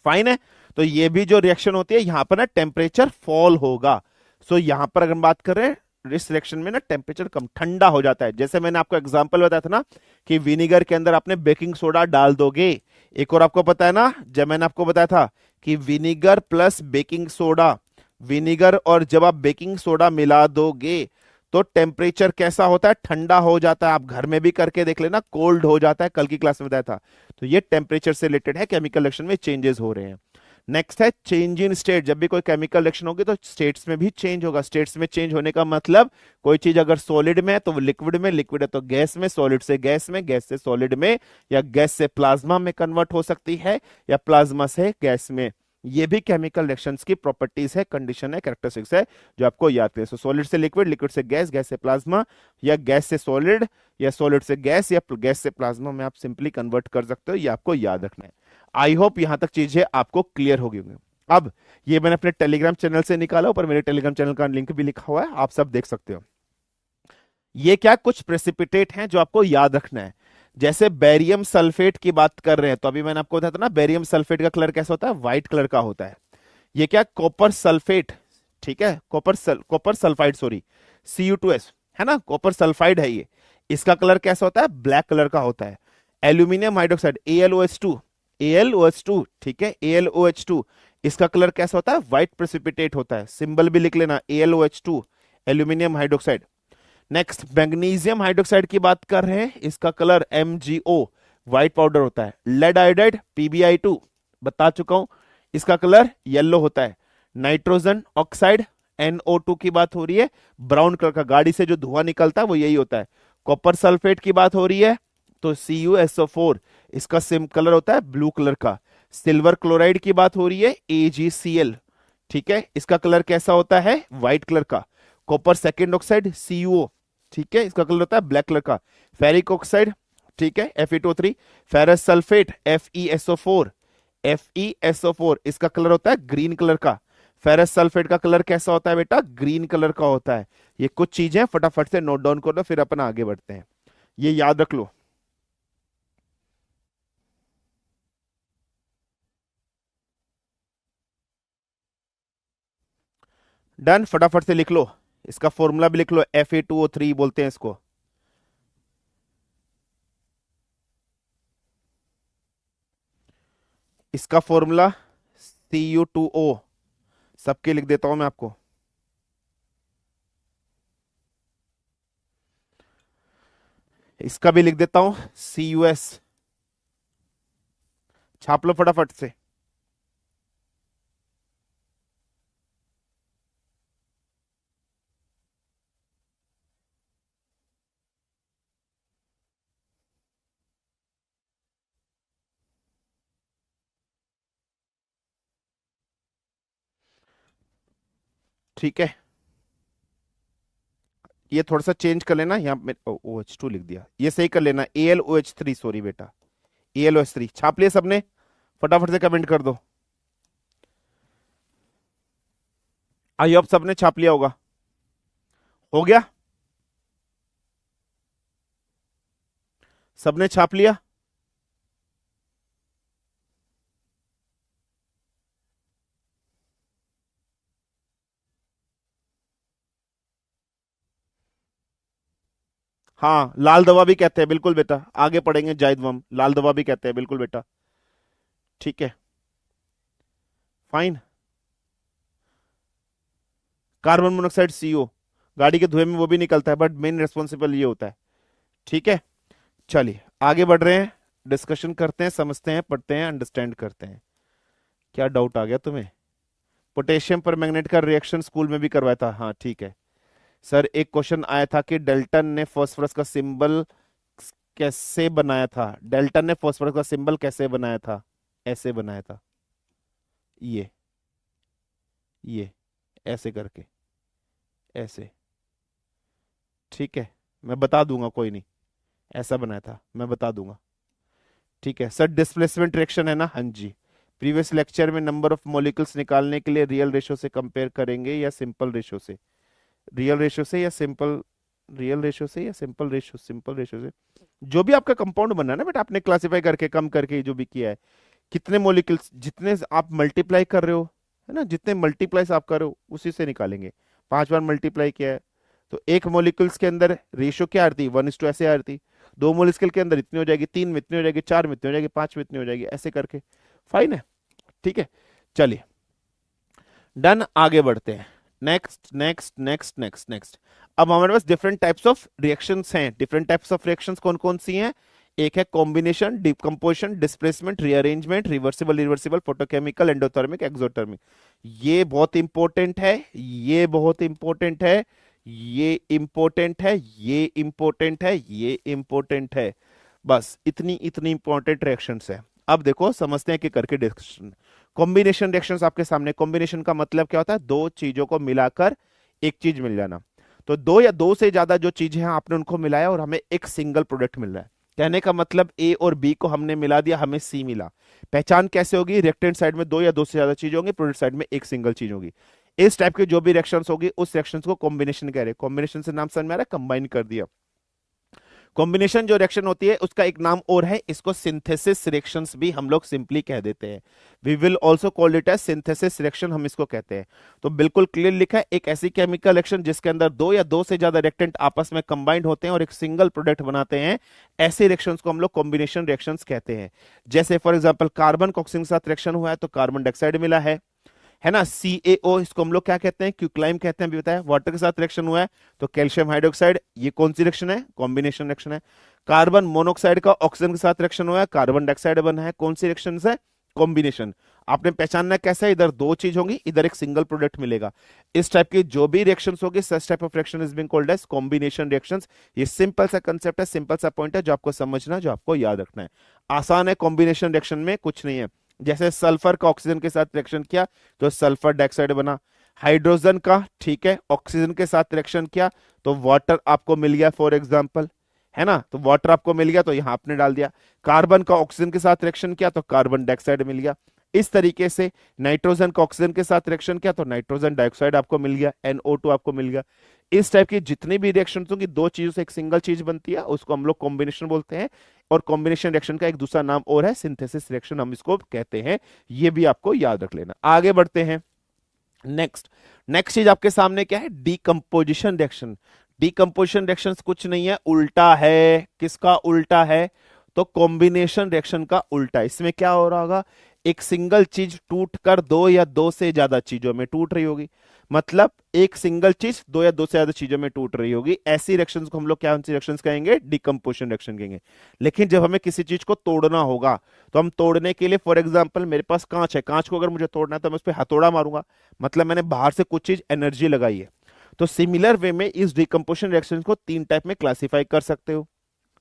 [SPEAKER 1] फाइन है। तो ये भी जो रिएक्शन होती है यहां पर ना टेम्परेचर फॉल होगा। सो यहां पर अगर हम बात कर रहे हैं इस रिएक्शन में ना टेम्परेचर कम ठंडा हो जाता है। जैसे मैंने आपको एग्जांपल बताया था ना कि विनीगर के अंदर आपने बेकिंग सोडा डाल दोगे। एक और आपको पता है ना, जब मैंने आपको बताया था कि vinegar plus baking soda, vinegar और जब आप बेकिंग सोडा मिला दोगे तो टेम्परेचर कैसा होता है? ठंडा हो जाता है। आप घर में भी करके देख लेना, कोल्ड हो जाता है, कल की क्लास में बताया था। तो ये टेम्परेचर से रिलेटेड है, केमिकल रिएक्शन में चेंजेस हो रहे हैं। नेक्स्ट है चेंज इन स्टेट। जब भी कोई केमिकल रिएक्शन होगी तो स्टेट्स में भी चेंज होगा। स्टेट्स में चेंज होने का मतलब कोई चीज अगर सॉलिड में है तो वो लिक्विड में, लिक्विड है तो गैस में, सॉलिड से गैस में, गैस से सॉलिड में, या गैस से प्लाज्मा में कन्वर्ट हो सकती है, या प्लाज्मा से गैस में। ये भी केमिकल रिएक्शंस की प्रॉपर्टीज है, कंडीशन है, कैरेक्टरिस्टिक्स है जो आपको याद है। सो सॉलिड से लिक्विड, लिक्विड से गैस, गैस से प्लाज्मा, या गैस से सॉलिड, या सॉलिड से गैस, या गैस से प्लाज्मा में आप सिंपली कन्वर्ट कर सकते हो। ये आपको याद रखना है। आई होप यहां तक चीजें आपको क्लियर होगी होंगी। अब ये मैंने अपने टेलीग्राम चैनल से निकाला, ऊपर मेरे टेलीग्राम चैनल का लिंक भी लिखा हुआ है, आप सब देख सकते हो। ये क्या कुछ प्रेसिपिटेट हैं जो आपको याद रखना है। जैसे बेरियम सल्फेट की बात कर रहे हैं तो अभी मैंने आपको बताया था ना, बेरियम सल्फेट का कलर कैसा होता है, व्हाइट कलर का होता है। ये क्या कॉपर सल्फेट, ठीक है, कॉपर सल्फाइड, सॉरी, Cu2S है ना, कॉपर सल्फाइड है ये। इसका कलर कैसा होता है, ब्लैक कलर का होता है। एल्यूमिनियम हाइड्रोक्साइड AlOH2, AlOH2, ठीक है, AlOH2, इसका कलर कैसा होता है, व्हाइट प्रेसिपिटेट होता है। सिंबल भी लिख लेना, AlOH2, aluminium hydroxide. Next magnesium hydroxide की बात कर रहे हैं, इसका कलर MgO, व्हाइट पाउडर होता है। लेड आयोडाइड PbI2, बता चुका हूं, इसका कलर येलो होता है। नाइट्रोजन ऑक्साइड NO2 की बात हो रही है, ब्राउन कलर का, गाड़ी से जो धुआं निकलता है वो यही होता है। कॉपर सल्फेट की बात हो रही है तो CuSO4, इसका सेम कलर होता है ब्लू कलर का। सिल्वर क्लोराइड की बात हो रही है AgCl, ठीक है, इसका कलर कैसा होता है, व्हाइट कलर का। कॉपर सेकेंड ऑक्साइड CuO, ठीक है, इसका कलर होता है ब्लैक कलर का। फेरिक ऑक्साइड, ठीक है, Fe2O3। Ferrous sulphate FeSO4, FeSO4, इसका कलर होता है ग्रीन कलर का। फेरस सल्फेट का कलर कैसा होता है बेटा, ग्रीन कलर का होता है। ये कुछ चीजें फटाफट से नोट डाउन कर लो, फिर अपन आगे बढ़ते हैं, ये याद रख लो। डन, फटाफट से लिख लो, इसका फॉर्मूला भी लिख लो, Fe2O3 बोलते हैं इसको। इसका फॉर्मूला Cu2O, सबके लिख देता हूं मैं आपको। इसका भी लिख देता हूं CuS, छाप लो फटाफट से। ठीक है, ये थोड़ा सा चेंज कर लेना, यहाँ पे OH2 लिख दिया, ये सही कर लेना, AlOH3, सॉरी बेटा, AlOH3 छाप लिया सबने, फटाफट से कमेंट कर दो। आई होप सबने छाप लिया होगा, हो गया, सबने छाप लिया। हाँ, लाल दवा भी कहते हैं, बिल्कुल बेटा, आगे पढ़ेंगे, जायदवम लाल दवा भी कहते हैं, बिल्कुल बेटा, ठीक है, फाइन। कार्बन मोनोऑक्साइड CO, गाड़ी के धुएं में वो भी निकलता है, बट मेन रेस्पॉन्सिबल ये होता है, ठीक है। चलिए आगे बढ़ रहे हैं, डिस्कशन करते हैं, समझते हैं, पढ़ते हैं, अंडरस्टैंड करते हैं। क्या डाउट आ गया तुम्हें, पोटेशियम पर मैग्नेट का रिएक्शन स्कूल में भी करवाया था, हाँ ठीक है। सर एक क्वेश्चन आया था कि डेल्टन ने फास्फोरस का सिंबल कैसे बनाया था, डेल्टन ने फास्फोरस का सिंबल कैसे बनाया था, ऐसे बनाया था, ये ऐसे करके, ऐसे, ठीक है, मैं बता दूंगा, कोई नहीं, ऐसा बनाया था, मैं बता दूंगा, ठीक है। सर डिस्प्लेसमेंट रिएक्शन है ना, हाँ जी। प्रीवियस लेक्चर में नंबर ऑफ मॉलिक्यूल्स निकालने के लिए रियल रेशो से कंपेयर करेंगे या सिंपल रेशो से, रियल रेशो से या सिंपल, रियल रेशो से या सिंपल रेशो, सिंपल रेशो से, जो भी आपका कंपाउंड बना है ना बेटा, आपने क्लासिफाई करके कम करके जो भी किया है, कितने मॉलिक्यूल्स, जितने आप मल्टीप्लाई कर रहे हो, है ना, जितने मल्टीप्लाईस आप कर रहे हो उसी से निकालेंगे। 5 बार मल्टीप्लाई किया है तो एक मॉलिक्यूल्स के अंदर रेशियो क्या आ रही थी, 1:2 ऐसे आ रही थी। 2 मॉलिक्यूल के अंदर इतनी हो जाएगी, 3 में इतनी हो जाएगी, 4 में इतनी हो जाएगी, 5 में इतनी हो जाएगी, ऐसे करके, फाइन है, ठीक है। चलिए डन, आगे बढ़ते हैं। Next next next next next, अब हमारे पास डिफरेंट टाइप्स ऑफ रिएक्शंस हैं। डिफरेंट टाइप्स ऑफ रिएक्शंस कौन कौन सी हैं, एक है combination, decomposition, displacement, rearrangement, reversible, reversible, photochemical, endothermic, exothermic. ये बहुत इंपॉर्टेंट है, ये बहुत इंपॉर्टेंट है, ये इंपॉर्टेंट है, ये इंपॉर्टेंट है, ये इंपॉर्टेंट है। बस इतनी इतनी इंपॉर्टेंट रिएक्शंस है। अब देखो समझते हैं कि करके डिस्कशन। कॉम्बिनेशन रिएक्शंस आपके सामने। कॉम्बिनेशन का मतलब क्या होता है? दो चीजों को मिलाकर एक चीज मिल जाना। तो दो या दो से ज्यादा जो चीजें हैं आपने उनको मिलाया और हमें एक सिंगल प्रोडक्ट मिल रहा है। कहने का मतलब ए और बी को हमने मिला दिया, हमें सी मिला। पहचान कैसे होगी? रिएक्टेंट साइड में दो या दो से ज्यादा चीज होंगी, प्रोडक्ट साइड में एक सिंगल चीज होगी। इस टाइप की जो भी रिएक्शंस होगी उस रिएक्शंस को कॉम्बिनेशन कह रहे हैं। कॉम्बिनेशन से नाम समझ में आ रहा है? कंबाइन कर दिया। कॉम्बिनेशन जो रिएक्शन होती है उसका एक नाम और है, इसको सिंथेसिस रिएक्शंस भी हम लोग सिंपली कह देते हैं। We will also call it as synthesis reaction, हम इसको कहते हैं। तो बिल्कुल क्लियर लिखा है, एक ऐसी केमिकल रिएक्शन जिसके अंदर दो या दो से ज्यादा रिएक्टेंट आपस में कंबाइंड होते हैं और एक सिंगल प्रोडक्ट बनाते हैं, ऐसे रिएक्शंस को हम लोग कॉम्बिनेशन रिएक्शंस कहते हैं। जैसे फॉर एग्जांपल कार्बन का ऑक्सीजन के साथ रिएक्शन हुआ है तो कार्बन डाइऑक्साइड मिला है ना। CaO, इसको हम लोग क्या कहते हैं? क्यूक्लाइम कहते हैं, अभी बताया। वाटर के साथ रिएक्शन हुआ है तो कैल्शियम हाइड्रोक्साइड, ये कौन सी रिएक्शन है? कॉम्बिनेशन रिएक्शन है। कार्बन मोनोऑक्साइड का ऑक्सीजन के साथ रिएक्शन हुआ है, कार्बन डाइऑक्साइड बना है, कौन सी रिएक्शन है? कॉम्बिनेशन। आपने पहचानना कैसा है? इधर दो चीज होंगी, इधर एक सिंगल प्रोडक्ट मिलेगा। इस टाइप की जो भी रिएक्शंस होगी, such type of reaction is being called as combination reactions. ये सिंपल सा कंसेप्ट है, सिंपल सा पॉइंट है जो आपको समझना, जो आपको याद रखना है। आसान है, कॉम्बिनेशन रिएक्शन में कुछ नहीं है। जैसे सल्फर का ऑक्सीजन के साथ रिएक्शन किया तो सल्फर डाइऑक्साइड बना। हाइड्रोजन का, ठीक है, ऑक्सीजन के साथ रिएक्शन किया तो वाटर आपको मिल गया फॉर एग्जांपल, है ना। तो वाटर आपको मिल गया तो यहां आपने डाल दिया। कार्बन का ऑक्सीजन के साथ रिएक्शन किया तो कार्बन डाइऑक्साइड मिल गया। इस तरीके से नाइट्रोजन का ऑक्सीजन के साथ रिएक्शन किया तो नाइट्रोजन डाइऑक्साइड आपको मिल गया, NO2 आपको मिल गया। इस टाइप की जितनी भी रिएक्शन होंगी, दो चीजों से एक सिंगल चीज बनती है, उसको हम लोग कॉम्बिनेशन बोलते हैं। और कॉम्बिनेशन रिएक्शन का एक दूसरा नाम और है सिंथेसिस रिएक्शन, हम इसको कहते हैं। ये भी आपको याद रख लेना। आगे बढ़ते हैं। नेक्स्ट नेक्स्ट चीज आपके सामने क्या है? Decomposition reaction. डीकंपोजिशन रिएक्शन कुछ नहीं है, उल्टा है। किसका उल्टा है? तो कॉम्बिनेशन रिएक्शन का उल्टा। इसमें क्या हो रहा होगा? एक सिंगल चीज टूट कर दो या दो से ज्यादा चीजों में टूट रही होगी। मतलब एक सिंगल चीज दो या दो से ज्यादा चीजों में टूट रही होगी। ऐसी रिएक्शंस को हम लोग क्या रिएक्शंस कहेंगे? डीकंपोजिशन रिएक्शन कहेंगे। लेकिन जब हमें किसी चीज को तोड़ना होगा तो हम तोड़ने के लिए, फॉर एग्जांपल मेरे पास कांच है, कांच को अगर मुझे तोड़ना है तो मैं उस पर हथौड़ा मारूंगा, मतलब मैंने बाहर से कुछ चीज एनर्जी लगाई है। तो सिमिलर वे में इस डीकंपोजिशन रिएक्शन को तीन टाइप में क्लासिफाई कर सकते हो,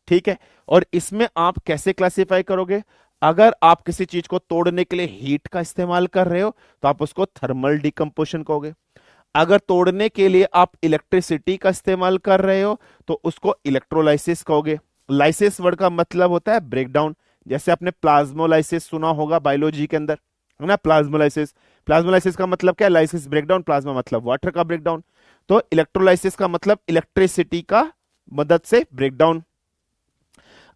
[SPEAKER 1] ठीक है। और इसमें आप कैसे क्लासिफाई करोगे? अगर आप किसी चीज को तोड़ने के लिए हीट का इस्तेमाल कर रहे हो तो आप उसको थर्मल डीकंपोजिशन कहोगे। अगर तोड़ने के लिए आप इलेक्ट्रिसिटी का इस्तेमाल कर रहे हो तो उसको इलेक्ट्रोलाइसिस कहोगे। लाइसिस वर्ड का मतलब होता है ब्रेकडाउन। जैसे आपने प्लाज्मोलाइसिस सुना होगा बायोलॉजी के अंदर, है ना। प्लाज्मोलाइसिस, प्लाज्मोलाइसिस का मतलब क्या है? लाइसिस ब्रेकडाउन, प्लाज्मा मतलब वाटर का ब्रेकडाउन। तो इलेक्ट्रोलाइसिस का मतलब इलेक्ट्रिसिटी का मदद से ब्रेकडाउन।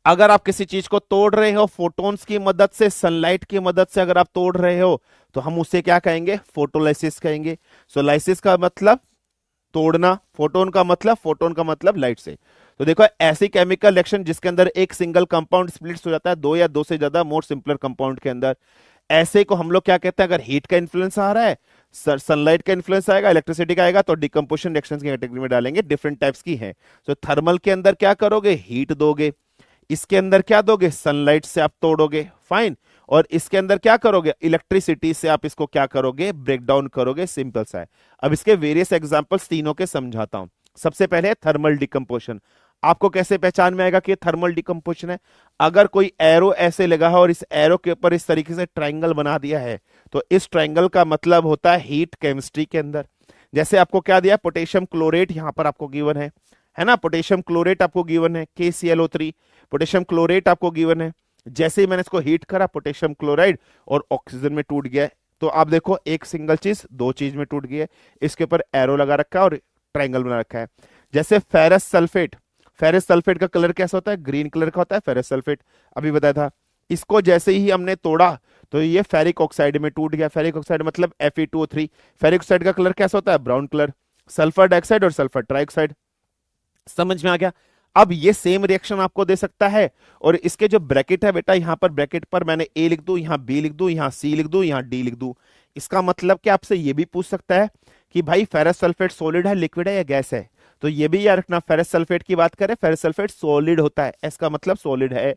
[SPEAKER 1] अगर आप किसी चीज को तोड़ रहे हो फोटॉन्स की मदद से, सनलाइट की मदद से अगर आप तोड़ रहे हो तो हम उसे क्या कहेंगे? फोटोलाइसिस कहेंगे। सो लाइसिस का मतलब तोड़ना, फोटोन का मतलब लाइट से। तो देखो, ऐसी केमिकल रिएक्शन जिसके अंदर एक सिंगल कंपाउंड स्प्लिट्स हो जाता है दो या दो से ज्यादा मोर सिंपलर कंपाउंड के अंदर, ऐसे को हम लोग क्या कहते हैं? अगर हीट का इन्फ्लुएंस आ रहा है, सनलाइट का इन्फ्लुएंस आएगा, इलेक्ट्रिसिटी का आएगा, तो डिकम्पोजिशन रिएक्शंस की कैटेगरी में डालेंगे। डिफरेंट टाइप्स की है। तो थर्मल के अंदर क्या करोगे? हीट दोगे। इसके अंदर क्या दोगे? सनलाइट से आप तोड़ोगे, फाइन। और इसके अंदर क्या करोगे? इलेक्ट्रिसिटी से आप इसको क्या करोगे? ब्रेक डाउन करोगे। सिंपल सा है। अब इसके वेरियस एग्जांपल्स तीनों के समझाता हूं। सबसे पहले थर्मल डिकम्पोजिशन। आपको कैसे पहचान में आएगा कि थर्मल डिकम्पोजिशन है? अगर कोई एरो ऐसे लगा है और इस एरो के ऊपर इस तरीके से ट्राइंगल बना दिया है तो इस ट्राइंगल का मतलब होता है हीट केमिस्ट्री के अंदर। जैसे आपको क्या दिया? पोटेशियम क्लोरेट यहां पर आपको गिवन है ना। पोटेशियम क्लोरेट आपको गिवन है, KClO3। पोटेशियम क्लोरेट आपको गिवन है। जैसे ही मैंने इसको हीट करा, पोटेशियम क्लोराइड और ऑक्सीजन में टूट गया। तो आप देखो, एक सिंगल चीज दो चीज में टूट गई है। इसके ऊपर एरो लगा रखा है और ट्राइंगल बना रखा है। जैसे फेरस सल्फेट, फेरस सल्फेट का कलर कैसा होता है? ग्रीन कलर का होता है फेरस सल्फेट, अभी बताया था। इसको जैसे ही हमने तोड़ा तो ये फेरिक ऑक्साइड में टूट गया। फेरिक ऑक्साइड मतलब Fe2O3। फेरिक ऑक्साइड का कलर कैसा होता है? Brown colour. सल्फर डाइऑक्साइड और सल्फर ट्राइऑक्साइड, समझ में आ गया। अब ये सेम रिएक्शन आपको दे सकता है। और इसके जो ब्रैकेट है बेटा, यहां पर ब्रैकेट पर मैंने A लिख दूं, यहां B लिख दूं, यहां C लिख दूं, यहां D लिख दूं। इसका मतलब कि आपसे ये भी पूछ सकता है कि भाई फेरस सल्फेट सॉलिड है, लिक्विड है या गैस है? तो ये भी याद रखना, फेरस सल्फेट की बात करें, फेरस सल्फेट सॉलिड होता है, इसका मतलब सॉलिड है।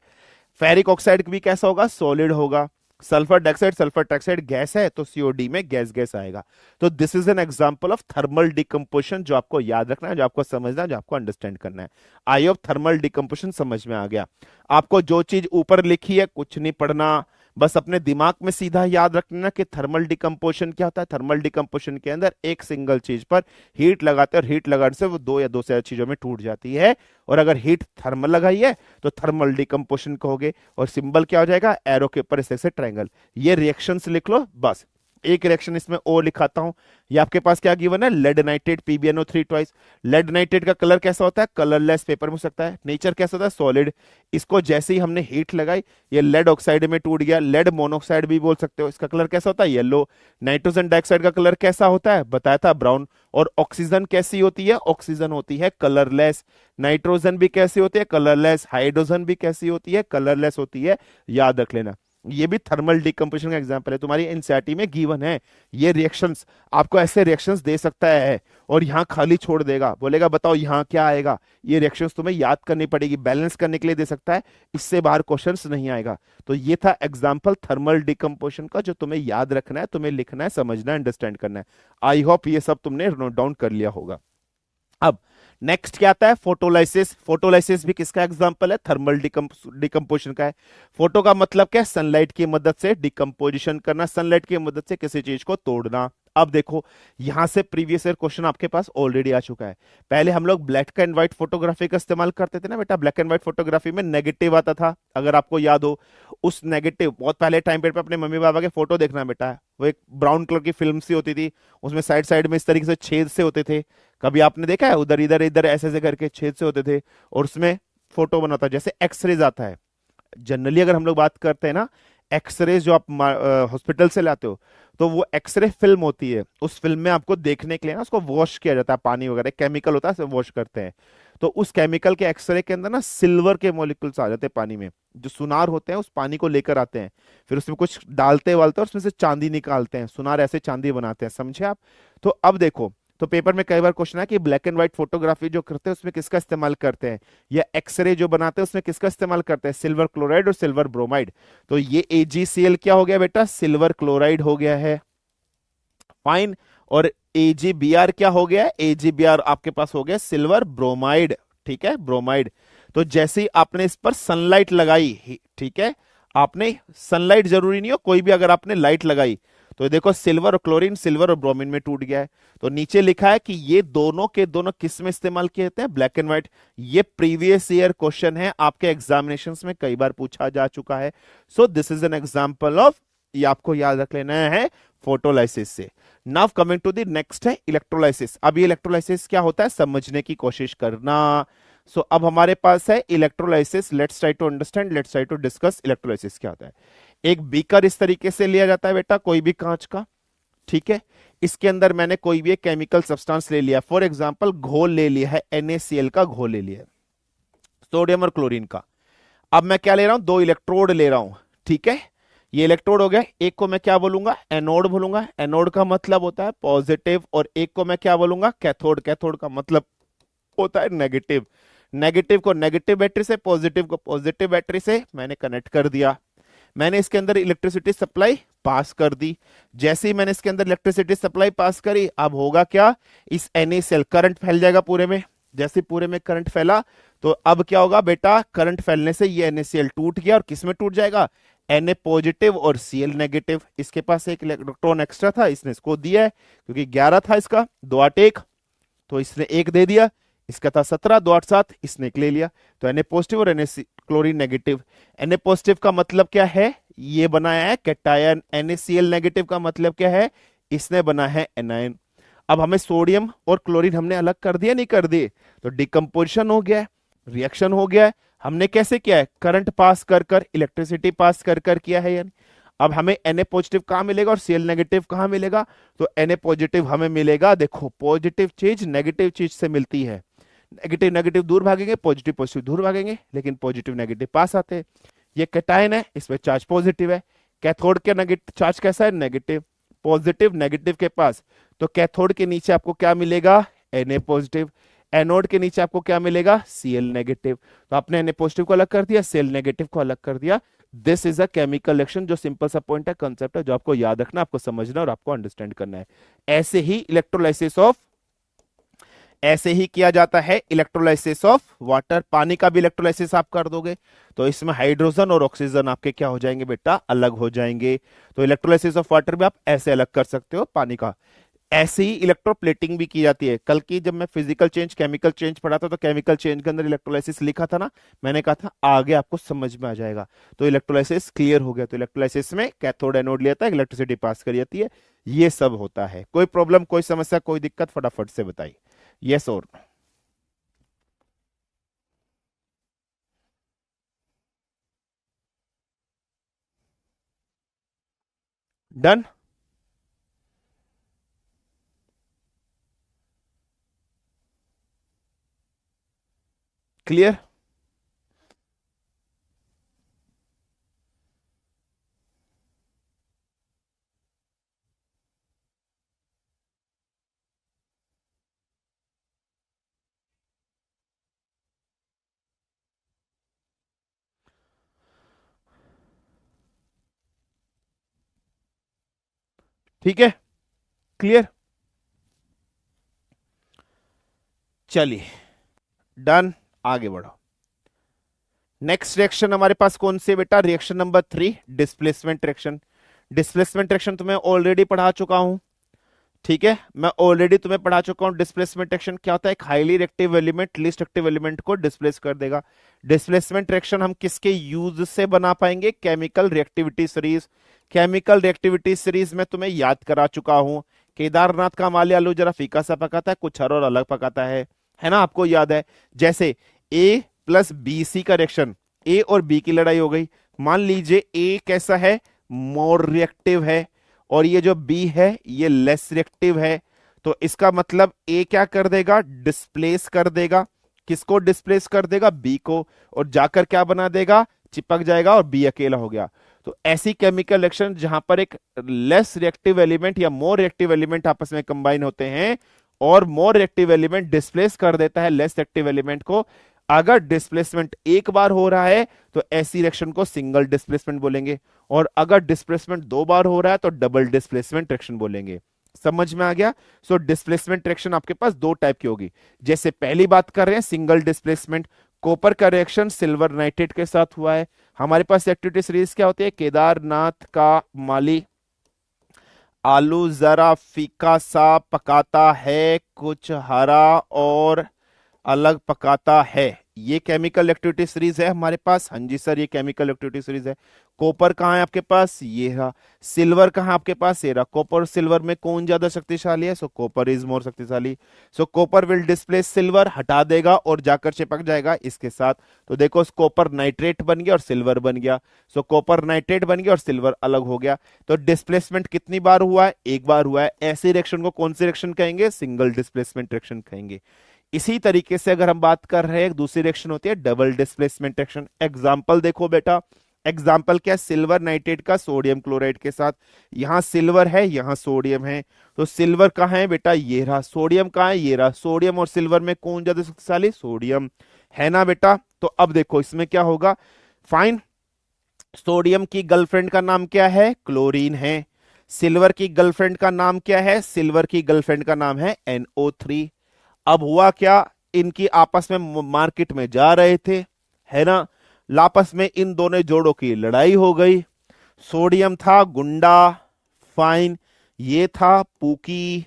[SPEAKER 1] फेरिक ऑक्साइड भी कैसा होगा, सॉलिड होगा। सल्फर डाइऑक्साइड गैस है, तो सीओडी में गैस गैस आएगा। तो this is an example of thermal decomposition, जो आपको याद रखना है, जो आपको समझना है, जो आपको अंडरस्टैंड करना है। आई होप थर्मल डिकम्पोजिशन समझ में आ गया। आपको जो चीज ऊपर लिखी है कुछ नहीं पढ़ना, बस अपने दिमाग में सीधा याद रखना कि थर्मल डिकम्पोजिशन क्या होता है। थर्मल डिकम्पोजिशन के अंदर एक सिंगल चीज पर हीट लगाते हैं, और हीट लगाने से वो दो या दो से ज्यादा चीजों में टूट जाती है। और अगर हीट थर्मल लगाई है तो थर्मल डिकम्पोजिशन कहोगे, और सिंबल क्या हो जाएगा, एरो के ऊपर इस तरह से ट्रायंगल। ये रिएक्शंस लिख लो बस। एक रिएक्शन इसमें ओ लिखाता हूं। ये आपके पास क्या गिवन है, lead nitrate PbNO3 twice. Lead nitrate का कलर कैसा होता है, कलरलेस पेपर में हो सकता है। नेचर कैसा होता है, सॉलिड। इसको जैसे ही हमने हीट लगाई, ये लेड ऑक्साइड में टूट गया, लेड मोनोक्साइड भी बोल सकते हो। इसका कलर कैसा होता है, येलो। नाइट्रोजन डाइऑक्साइड का कलर कैसा होता है, बताया था, ब्राउन। और ऑक्सीजन कैसी होती है, ऑक्सीजन होती है कलरलेस। नाइट्रोजन भी कैसी होती है, कलरलेस। हाइड्रोजन भी कैसी होती है, कलरलेस होती है। याद रख लेना, ये भी थर्मल डिकम्पोजिशन का एग्जांपल है, तुम्हारी एनसीईआरटी में गिवन है। ये रिएक्शंस आपको ऐसे रिएक्शंस दे सकता है, और यहां खाली छोड़ देगा, बोलेगा बताओ यहां क्या आएगा। ये रिएक्शंस तुम्हें याद करनी पड़ेगी, बैलेंस करने के लिए दे सकता है, इससे बाहर क्वेश्चंस नहीं आएगा। तो ये था एग्जांपल थर्मल डिकम्पोजिशन का, जो तुम्हें याद रखना है, तुम्हें लिखना है, समझना है, अंडरस्टैंड करना है। आई होप ये सब तुमने नोट डाउन कर लिया होगा। अब नेक्स्ट क्या आता है, फोटोलाइसिस। फोटोलाइसिस भी किसका एग्जांपल है, थर्मल डिकम्पोजिशन का है। फोटो का मतलब क्या है, सनलाइट की मदद से डिकम्पोजिशन करना, सनलाइट की मदद से किसी चीज को तोड़ना। अब देखो, यहां से प्रीवियस ईयर क्वेश्चन आपके पास ऑलरेडी आ चुका है। पहले हम लोग ब्लैक एंड व्हाइट फोटोग्राफी का इस्तेमाल करते थे ना बेटा। ब्लैक एंड व्हाइट फोटोग्राफी में नेगेटिव आता था, अगर आपको याद हो। उस नेगेटिव, बहुत पहले टाइम पीरियड पे अपने मम्मी पापा के फोटो देखना बेटा, वो एक ब्राउन कलर की फिल्म सी होती थी, उसमें साइड साइड में इस तरीके से छेद से होते थे। कभी आपने देखा है, उधर इधर इधर ऐसे ऐसे करके छेद से होते थे, और उसमें फोटो बनाता, जैसे एक्सरेज आता है। जनरली अगर हम लोग बात करते हैं ना, एक्सरे जो आप हॉस्पिटल से लाते हो, तो वो एक्सरे फिल्म होती है। उस फिल्म में आपको देखने के लिए ना उसको वॉश किया जाता है, पानी वगैरह केमिकल होता है, वॉश करते हैं। तो उस केमिकल के एक्सरे के अंदर ना सिल्वर के मॉलिक्यूल्स आ जाते हैं पानी में। जो सुनार होते हैं उस पानी को लेकर आते हैं, फिर उसमें कुछ डालते वालते हैं, और उसमें से चांदी निकालते हैं, सुनार ऐसे चांदी बनाते हैं, समझे आप। तो अब देखो, तो पेपर में कई बार क्वेश्चन है कि ब्लैक एंड व्हाइट फोटोग्राफी जो करते हैं उसमें किसका इस्तेमाल करते हैं, या एक्सरे जो बनाते हैं उसमें किसका इस्तेमाल करते हैं, सिल्वर क्लोराइड और सिल्वर ब्रोमाइड। तो ये AgCl क्या हो गया बेटा, सिल्वर क्लोराइड हो गया है, फाइन। और AgBr क्या हो गया, AgBr आपके पास हो गया सिल्वर ब्रोमाइड, ठीक है, ब्रोमाइड। तो जैसे ही आपने इस पर सनलाइट लगाई, ठीक है, आपने सनलाइट जरूरी नहीं हो, कोई भी अगर आपने लाइट लगाई, तो ये देखो सिल्वर और क्लोरीन सिल्वर और ब्रोमीन में टूट गया है। तो नीचे लिखा है कि ये दोनों के दोनों किस में इस्तेमाल किए जाते हैं, ब्लैक एंड व्हाइट। ये प्रीवियस ईयर क्वेश्चन है, आपके एग्जामिनेशंस में कई बार पूछा जा चुका है। So this is an example of, ये आपको याद रख लेना है, फोटोलाइसिस से। Now coming to the next है इलेक्ट्रोलाइसिस। अब ये इलेक्ट्रोलाइसिस क्या होता है, समझने की कोशिश करना। सो अब हमारे पास है electrolysis, let's try to understand, let's try to discuss electrolysis क्या होता है। एक बीकर इस तरीके से लिया जाता है बेटा, कोई भी कांच का, ठीक है। इसके अंदर मैंने कोई भी एक केमिकल सब्सटेंस ले लिया, फॉर एग्जांपल घोल ले लिया है, NaCl का घोल ले लिया है, सोडियम और क्लोरीन का। अब मैं क्या ले रहा हूं, दो इलेक्ट्रोड ले रहा हूं, ठीक है। ये इलेक्ट्रोड हो गया, एक को मैं क्या बोलूंगा, एनोड बोलूंगा। एनोड का मतलब होता है पॉजिटिव, और एक को मैं क्या बोलूंगा, कैथोड। कैथोड का मतलब होता है नेगेटिव। नेगेटिव को नेगेटिव बैटरी से, पॉजिटिव को पॉजिटिव बैटरी से मैंने कनेक्ट कर दिया। मैंने इसके अंदर इलेक्ट्रिसिटी सप्लाई पास कर दी। जैसे ही मैंने इसके अंदर इलेक्ट्रिसिटी सप्लाई पास करी, अब होगा क्या, इस NaCl करंट फैल जाएगा पूरे में। जैसे पूरे में करंट फैला, तो अब क्या होगा बेटा, करंट फैलने से ये NaCl टूट गया, और किस में टूट जाएगा, Na पॉजिटिव और Cl नेगेटिव। इसके पास एक इलेक्ट्रॉन एक्स्ट्रा था, इसने इसको दिया है, क्योंकि 11 था इसका, 2 8 1, तो इसने एक दे दिया। इसका था 17, 2 8 7, इसने एक ले लिया। तो Na पॉजिटिव और Na chlorine negative. Na positive का मतलब क्या है, ये बनाया है कैटायन। NaCl नेगेटिव का मतलब क्या है, इसने बना है एनायन। अब हमें सोडियम और क्लोरीन हमने अलग कर दिया, नहीं कर दिए, तो डिकम्पोजिशन हो गया है, रिएक्शन हो गया है। हमने कैसे किया है, करंट पास कर कर, इलेक्ट्रिसिटी पास कर कर किया है। यानी अब हमें Na पॉजिटिव कहां मिलेगा और Cl नेगेटिव कहां मिलेगा, तो Na पॉजिटिव हमें मिलेगा, देखो पॉजिटिव चीज नेगेटिव चीज से मिलती है, नेगेटिव नेगेटिव दूर भागेंगे, पॉजिटिव पॉजिटिव दूर भागेंगे, लेकिन पॉजिटिव नेगेटिव पास आते हैं। ये कैटायन है, इसमें चार्ज पॉजिटिव है। कैथोड के नेगेटिव चार्ज कैसा है, नेगेटिव। पॉजिटिव नेगेटिव के पास, तो कैथोड के नीचे आपको क्या मिलेगा, Na पॉजिटिव। एनोड के नीचे आपको क्या मिलेगा, Cl नेगेटिव। तो आपने Na पॉजिटिव को अलग कर दिया, Cl नेगेटिव को अलग कर दिया। This is a chemical reaction. जो सिंपल सा पॉइंट है, कंसेप्ट है, जो आपको याद रखना, आपको समझना और आपको अंडरस्टैंड करना है। ऐसे ही इलेक्ट्रोलाइसिस ऑफ ऐसे ही किया जाता है इलेक्ट्रोलाइसिस ऑफ वाटर। पानी का भी इलेक्ट्रोलाइसिस आप कर दोगे तो इसमें हाइड्रोजन और ऑक्सीजन आपके क्या हो जाएंगे बेटा, अलग हो जाएंगे। तो इलेक्ट्रोलाइसिस ऑफ वाटर भी आप ऐसे अलग कर सकते हो पानी का। ऐसे ही इलेक्ट्रोप्लेटिंग भी की जाती है। कल की जब मैं फिजिकल चेंज केमिकल चेंज पढ़ा था तो केमिकल चेंज के अंदर इलेक्ट्रोलाइसिस लिखा था ना, मैंने कहा था आगे आपको समझ में आ जाएगा। तो इलेक्ट्रोलाइसिस क्लियर हो गया। तो इलेक्ट्रोलाइसिस में कैथोड एनोड लिया था, इलेक्ट्रिसिटी पास करी जाती है, ये सब होता है। कोई प्रॉब्लम, कोई समस्या, कोई दिक्कत, फटाफट से बताइए, यस और डन। क्लियर। ठीक है, क्लियर। चलिए डन, आगे बढ़ो। नेक्स्ट रिएक्शन हमारे पास कौन सी है बेटा, reaction number 3, displacement reaction. Displacement reaction तुम्हें ऑलरेडी पढ़ा चुका हूं, ठीक है, मैं ऑलरेडी तुम्हें पढ़ा चुका हूं। डिस्प्लेसमेंट रिएक्शन क्या होता है, एक highly reactive element least active element को डिस्प्लेस कर देगा। डिस्प्लेसमेंट रिएक्शन हम किसके यूज से बना पाएंगे, chemical reactivity series. Chemical reactivity series में तुम्हें याद करा चुका हूं। केदारनाथ का माली आलू जरा फीका सा पकाता है, कुछ हर और अलग पकाता है ना, आपको याद है। जैसे ए प्लस बी सी का रिएक्शन, ए और बी की लड़ाई हो गई। मान लीजिए ए कैसा है, मोर रिएक्टिव है, और ये जो बी है ये लेस रिएक्टिव है। तो इसका मतलब ए क्या कर देगा, डिस्प्लेस कर देगा। किसको डिस्प्लेस कर देगा, बी को, और जाकर क्या बना देगा, चिपक जाएगा, और बी अकेला हो गया। तो ऐसी केमिकल रिएक्शन जहां पर एक लेस रिएक्टिव एलिमेंट या मोर रिएक्टिव एलिमेंट आपस में कंबाइन होते हैं, और मोर रिएक्टिव एलिमेंट डिस्प्लेस कर देता है लेस रिएक्टिव एलिमेंट को। अगर डिस्प्लेसमेंट एक बार हो रहा है तो ऐसी रिएक्शन को सिंगल डिस्प्लेसमेंट बोलेंगे, और अगर डिस्प्लेसमेंट दो बार हो रहा है तो डबल डिस्प्लेसमेंट रिएक्शन बोलेंगे। समझ में आ गया। सो डिस्प्लेसमेंट रिएक्शन आपके पास दो टाइप की होगी। जैसे पहली बात कर रहे हैं सिंगल डिस्प्लेसमेंट, कॉपर का रिएक्शन सिल्वर नाइट्रेट के साथ हुआ है। हमारे पास एक्टिविटी सीरीज क्या होती है, केदारनाथ का माली आलू जरा फीका सा पकाता है, कुछ हरा और अलग पकाता है। ये केमिकल एक्टिविटी सीरीज है हमारे पास। हाँ जी सर, ये केमिकल एक्टिविटी सीरीज है। कॉपर कहाँ है आपके पास, ये रहा। सिल्वर कहाँ आपके पास, ये रहा। कॉपर और सिल्वर में कौन ज्यादा शक्तिशाली है, सो कॉपर इज मोर शक्तिशाली। सो कॉपर विल डिस्प्लेस सिल्वर, हटा देगा और जाकर चिपक जाएगा इसके साथ। तो देखो कॉपर नाइट्रेट बन गया और सिल्वर बन गया। सो कॉपर नाइट्रेट बन गया और सिल्वर अलग हो गया। तो डिस्प्लेसमेंट कितनी बार हुआ है, एक बार हुआ है। ऐसी रिएक्शन को कौन सी रिएक्शन कहेंगे, सिंगल डिस्प्लेसमेंट रिएक्शन कहेंगे। इसी तरीके से अगर हम बात कर रहे हैं, एक दूसरी रिएक्शन होती है डबल डिस्प्लेसमेंट रिएक्शन। एग्जांपल देखो बेटा, एग्जाम्पल क्या है, सिल्वर नाइट्रेट का सोडियम क्लोराइड के साथ। यहां सिल्वर है, यहां सोडियम है। तो सिल्वर कहाँ है बेटा, ये रहा। सोडियम कहाँ है, ये रहा। सोडियम और सिल्वर में कौन ज्यादा शक्तिशाली, सोडियम, है ना बेटा। तो अब देखो इसमें क्या होगा, फाइन। सोडियम की गर्लफ्रेंड का नाम क्या है, क्लोरीन है। सिल्वर की गर्लफ्रेंड का नाम क्या है, सिल्वर की गर्लफ्रेंड का नाम है NO3। अब हुआ क्या, इनकी आपस में मार्केट में जा रहे थे, है ना। आपस में इन दोनों जोड़ों की लड़ाई हो गई। सोडियम था गुंडा, फाइन। ये था पूकी,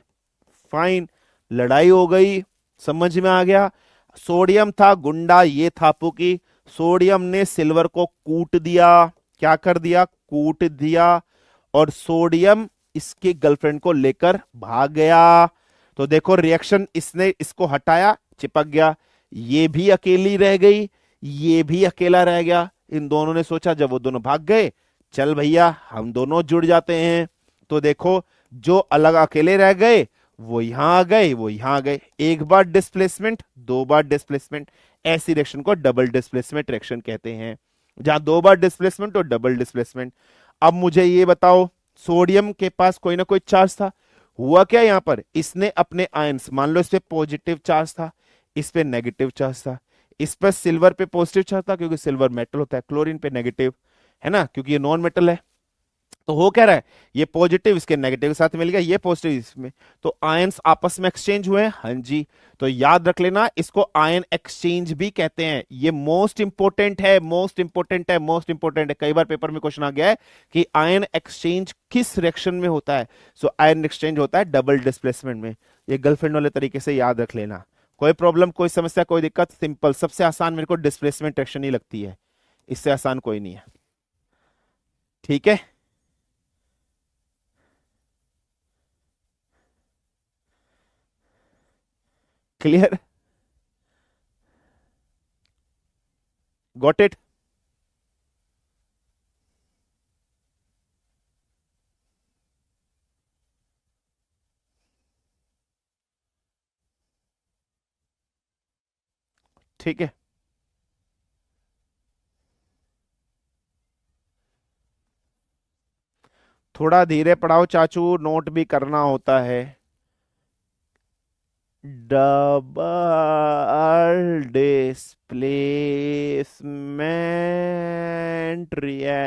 [SPEAKER 1] फाइन। लड़ाई हो गई, समझ में आ गया। सोडियम था गुंडा, ये था पूकी। सोडियम ने सिल्वर को कूट दिया, क्या कर दिया, कूट दिया। और सोडियम इसकी गर्लफ्रेंड को लेकर भाग गया। तो देखो रिएक्शन, इसने इसको हटाया, चिपक गया। ये भी अकेली रह गई, ये भी अकेला रह गया। इन दोनों ने सोचा जब वो दोनों भाग गए, चल भैया हम दोनों जुड़ जाते हैं। तो देखो जो अलग अकेले रह गए वो यहां आ गए, वो यहां आ गए। एक बार डिस्प्लेसमेंट, दो बार डिस्प्लेसमेंट। ऐसी रिएक्शन को डबल डिस्प्लेसमेंट रिएक्शन कहते हैं, जहां दो बार डिस्प्लेसमेंट और डबल डिस्प्लेसमेंट। अब मुझे ये बताओ, सोडियम के पास कोई ना कोई चार्ज था। हुआ क्या यहां पर, इसने अपने आयंस, मान लो इस पे पॉजिटिव चार्ज था, इस पे नेगेटिव चार्ज था, इस पर सिल्वर पे पॉजिटिव चार्ज था क्योंकि सिल्वर मेटल होता है, क्लोरीन पे नेगेटिव, है ना, क्योंकि ये नॉन मेटल है। तो हो क्या रहा है, ये पॉजिटिव इसके नेगेटिव के साथ मिल गया, ये पॉजिटिव इसमें, तो आयंस आपस में एक्सचेंज हुए, हाँ जी। तो याद रख लेना, इसको आयन एक्सचेंज भी कहते हैं। ये मोस्ट इंपोर्टेंट है, मोस्ट इंपोर्टेंट है, मोस्ट इंपोर्टेंट है, कई बार पेपर में क्वेश्चन आ गया है कि आयन एक्सचेंज किस रिएक्शन में होता है। सो आयन एक्सचेंज होता है डबल डिस्प्लेसमेंट में। ये गर्लफ्रेंड वाले तरीके से याद रख लेना। कोई प्रॉब्लम, कोई समस्या, कोई दिक्कत? सिंपल, सबसे आसान मेरे को डिस्प्लेसमेंट रिएक्शन ही लगती है, इससे आसान कोई नहीं है। ठीक है, क्लियर, गॉट इट। ठीक है, थोड़ा धीरे पढ़ाओ चाचू, नोट भी करना होता है। डबल डिस्प्लेसमेंट रिएक्शन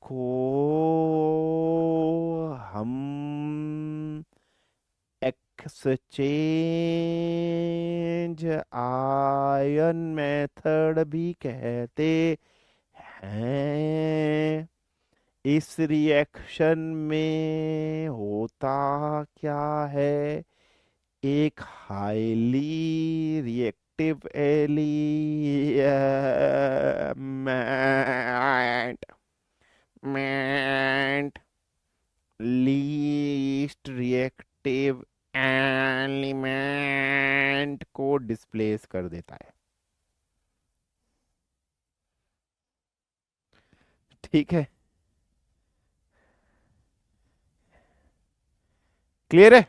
[SPEAKER 1] को हम एक्सचेंज आयन मेथड भी कहते हैं। इस रिएक्शन में होता क्या है, एक हाईली रिएक्टिव एलिमेंट मेंट लीस्ट रिएक्टिव एलिमेंट को डिस्प्लेस कर देता है। ठीक है, क्लियर है।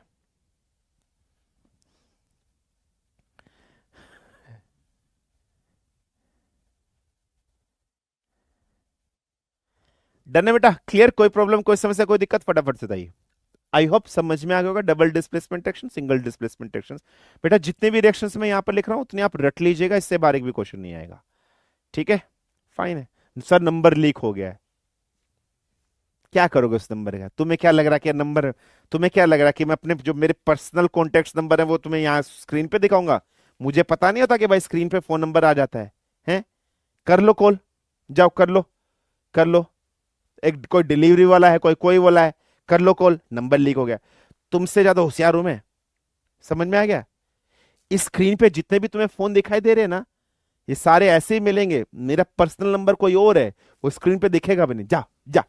[SPEAKER 1] डन है बेटा, क्लियर, कोई प्रॉब्लम, कोई समस्या, कोई दिक्कत, फटाफट से बताइए। आई होप समझ में आ गया होगा, double displacement reaction, single displacement reaction. बेटा जितने भी रिएक्शंस मैं यहां पर लिख रहा हूं उतने आप रट लीजिएगा, इससे बारीक भी क्वेश्चन नहीं आएगा। ठीक है, फाइन है। सर नंबर लीक हो गया है, क्या करोगे उस नंबर का? तुम्हें क्या लग रहा कि नंबर, तुम्हें क्या लग रहा कि मैं अपने जो मेरे पर्सनल कॉन्टेक्ट नंबर है वो तुम्हें यहाँ स्क्रीन पे दिखाऊंगा? मुझे पता नहीं होता कि भाई स्क्रीन पे फोन नंबर आ जाता है? हैं? कर लो कॉल, जाओ कर लो, कर लो। एक कोई डिलीवरी वाला है, कोई कोई वाला है, कर लो कॉल, नंबर लीक हो गया। तुमसे ज्यादा होशियार हूं मैं, समझ में आ गया? इस स्क्रीन पे जितने भी तुम्हें फोन दिखाई दे रहे हैं ना, ये सारे ऐसे ही मिलेंगे, मेरा पर्सनल नंबर कोई और है, वो स्क्रीन पे दिखेगा भी नहीं। जा जा,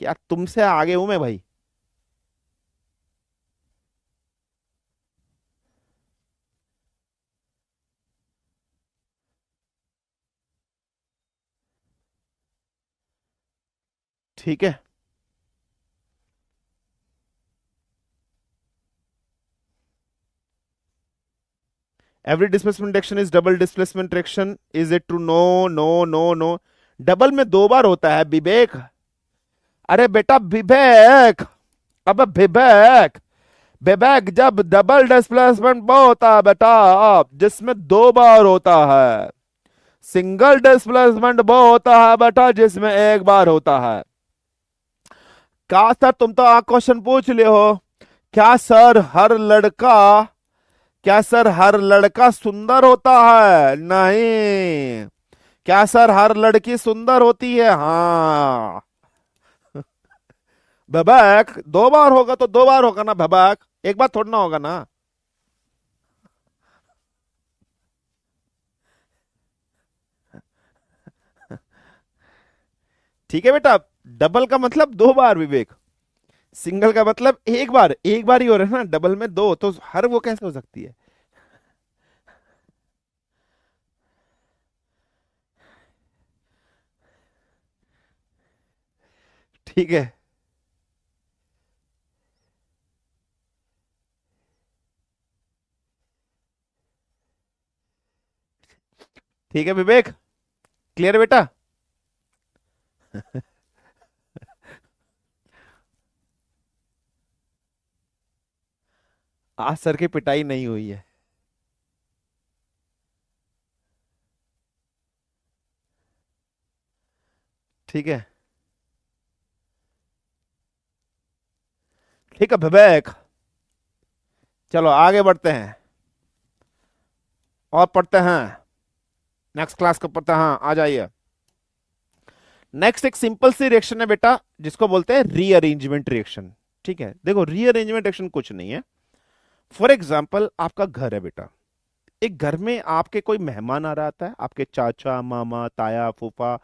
[SPEAKER 1] क्या तुमसे आगे हूं मैं भाई? ठीक है, every displacement reaction is double displacement reaction, is it true? No no no no, double में दो बार होता है विवेक। अरे बेटा विवेक, अब विवेक, विवेक जब डबल डिस्प्लेसमेंट वो होता है बेटा जिसमें दो बार होता है, सिंगल डिस्प्लेसमेंट वो होता है बेटा जिसमें एक बार होता है। क्या सर, तुम तो क्वेश्चन पूछ ले हो, क्या सर हर लड़का, क्या सर हर लड़का सुंदर होता है? नहीं। क्या सर हर लड़की सुंदर होती है? हाँ। भबाक दो बार होगा तो दो बार होगा ना भबाक, एक बार थोड़ा ना होगा ना। ठीक है बेटा, डबल का मतलब दो बार विवेक, सिंगल का मतलब एक बार, एक बार ही हो रहा है ना, डबल में दो, तो हर वो कैसे हो सकती है? ठीक है, ठीक है विवेक, क्लियर बेटा? आज सर की पिटाई नहीं हुई है। ठीक है, ठीक है विवेक, चलो आगे बढ़ते हैं और पढ़ते हैं। नेक्स्ट क्लास को पढ़ते हैं, हाँ आ जाइए। नेक्स्ट एक सिंपल सी रिएक्शन है बेटा, जिसको बोलते हैं रीअरेंजमेंट रिएक्शन। ठीक है, देखो रीअरेंजमेंट रिएक्शन कुछ नहीं है। फॉर एग्जाम्पल आपका घर है बेटा, एक घर में आपके कोई मेहमान आ रहा था है, आपके चाचा मामा ताया फूफा,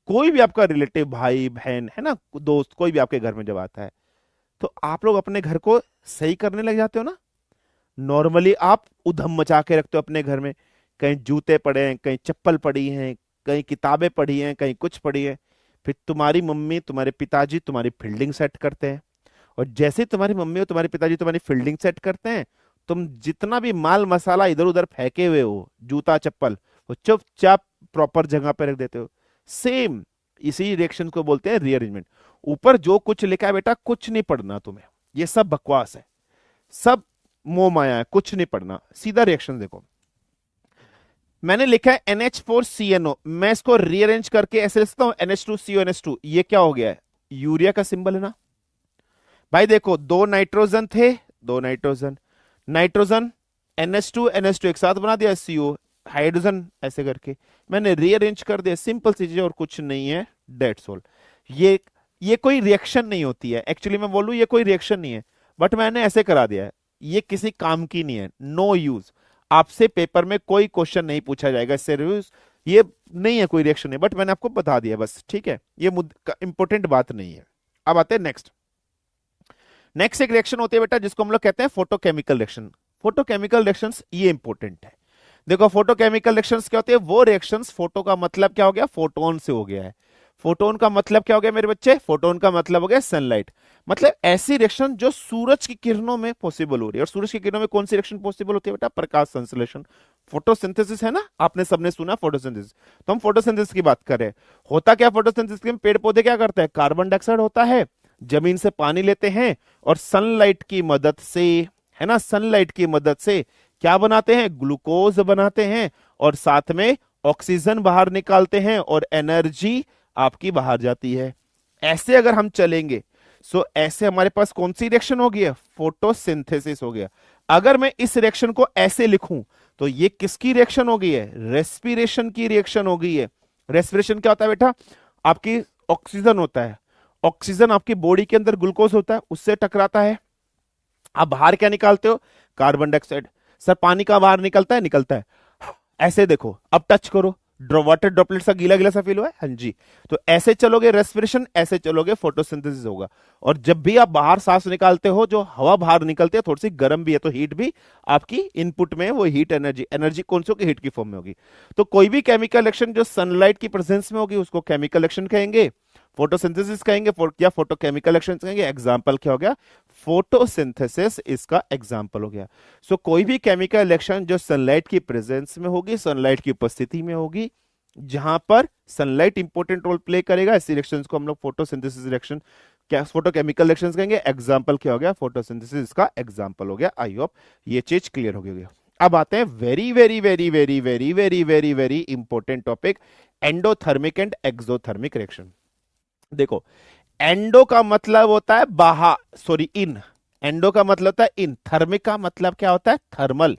[SPEAKER 1] कोई भी आपका रिलेटिव भाई बहन है ना, दोस्त, कोई भी आपके घर में जब आता है, तो आप लोग अपने घर को सही करने लग जाते हो ना। नॉर्मली आप उधम मचा के रखते हो अपने घर में, कहीं जूते पड़े हैं, कहीं चप्पल पड़ी हैं, कहीं किताबें पड़ी हैं, कहीं कुछ पड़ी है। फिर तुम्हारी मम्मी तुम्हारे पिताजी तुम्हारी फील्डिंग सेट करते हैं, और जैसे ही तुम्हारी मम्मी और तुम्हारे पिताजी तुम्हारी फील्डिंग सेट करते हैं, तुम जितना भी माल मसाला इधर उधर फेंके हुए हो, जूता चप्पल, वो चुपचाप प्रॉपर जगह पे रख देते हो। सेम इसी रिएक्शन को बोलते हैं रीअरेंजमेंट। ऊपर जो कुछ लिखा है बेटा कुछ नहीं पढ़ना तुम्हें, ये सब बकवास है, सब मोह माया है, कुछ नहीं पढ़ना, सीधा रिएक्शन देखो। मैंने लिखा है NH4CNO, मैं इसको रीअरेंज करके ऐसे लिखता हूं NH2CONH2, ये क्या हो गया है, यूरिया का सिंबल है ना भाई। देखो दो नाइट्रोजन थे, दो नाइट्रोजन, नाइट्रोजन NH2 एक साथ बना दिया, CO हाइड्रोजन, ऐसे करके मैंने रीअरेंज कर दिया, सिंपल सी चीज और कुछ नहीं है, डेट्स ऑल। ये ये कोई रिएक्शन नहीं होती है, एक्चुअली मैं बोलूं ये कोई रिएक्शन नहीं है, बट मैंने ऐसे करा दिया है, ये किसी काम की नहीं है, नो यूज। आपसे पेपर में कोई क्वेश्चन नहीं पूछा जाएगा इससे, रिव्यूज ये नहीं है, कोई रिएक्शन नहीं, बट मैंने आपको बता दिया बस। ठीक है, ये इंपॉर्टेंट बात नहीं है। अब आते हैं नेक्स्ट। नेक्स्ट एक रिएक्शन होती है बेटा जिसको हम लोग कहते हैं फोटोकेमिकल रिएक्शन। फोटोकेमिकल रिएक्शंस ये इंपॉर्टेंट है। देखो फोटोकेमिकल रिएक्शंस क्या होते हैं, वो रिएक्शंस, फोटो का मतलब क्या हो गया, फोटोन से हो गया है। फोटोन का मतलब क्या हो गया मेरे बच्चे, फोटोन का मतलब हो गया सनलाइट। मतलब ऐसी रिएक्शन जो सूरज की किरणों में पॉसिबल हो रही है। और सूरज की किरणों में कौन सी रिएक्शन पॉसिबल होती है बेटा, प्रकाश संश्लेषण, फोटोसिंथेसिस है ना, आपने सबने सुना फोटोसिंथेसिस। तो हम फोटोसिंथेसिस की बात करें, होता क्या फोटोसिंथेसिस में, पेड़ पौधे क्या करते हैं, कार्बन डाइऑक्साइड होता है, जमीन से पानी लेते हैं, और सनलाइट की मदद से, है ना, सनलाइट की मदद से क्या बनाते हैं, ग्लूकोज बनाते हैं, और साथ में ऑक्सीजन बाहर निकालते हैं, और एनर्जी आपकी बाहर जाती है। ऐसे अगर हम चलेंगे, सो ऐसे हमारे पास कौन सी रिएक्शन होगी, फोटोसिंथेसिस हो गया। अगर मैं इस रिएक्शन को ऐसे लिखूं, तो ये किसकी रिएक्शन हो गई है, रेस्पिरेशन की रिएक्शन हो गई है। रेस्पिरेशन क्या होता है बेटा, आपकी ऑक्सीजन होता है, ऑक्सीजन आपकी बॉडी के अंदर ग्लूकोज होता है, उससे टकराता है, आप बाहर क्या निकालते हो, कार्बन डाइऑक्साइड। सर पानी का बाहर निकलता है, निकलता है, ऐसे देखो, अब टच करो, वाटर ड्रॉपलेट सा गीला गीला सा फील हुआ है, हाँ जी। तो ऐसे चलोगे रेस्पिरेशन, ऐसे चलोगे फोटोसिंथेसिस होगा। और जब भी आप बाहर सांस निकालते हो, जो हवा बाहर निकलती है थोड़ी सी गर्म भी है, तो हीट भी आपकी इनपुट में, वो हीट एनर्जी, एनर्जी कौन सी होगी, हीट की फॉर्म में होगी। तो कोई भी केमिकल रिएक्शन जो सनलाइट की प्रेजेंस में होगी उसको केमिकल रिएक्शन कहेंगे, फोटोसिंथेसिस कहेंगे, या फोटोकेमिकल रिएक्शन कहेंगे। एग्जांपल क्या हो गया, फोटोसिंथेसिस इसका एग्जांपल हो गया। सो कोई भी केमिकल रिएक्शन जो सनलाइट की प्रेजेंस में होगी, सनलाइट की उपस्थिति में होगी, जहां पर सनलाइट इंपॉर्टेंट रोल प्ले करेगा, ऐसी रिएक्शंस को हम लोग फोटोसिंथेसिस रिएक्शन, क्या फोटोकेमिकल रिएक्शंस कहेंगे। एग्जांपल क्या हो गया, फोटोसिंथेसिस इसका एग्जांपल हो गया। आई होप ये चीज क्लियर हो गई। अब आते हैं very very very very very very very very important topic, endothermic and exothermic reaction. देखो एंडो का मतलब होता है बाहर, सॉरी इन, एंडो का मतलब होता है इन, थर्मिक का मतलब क्या होता है, थर्मल,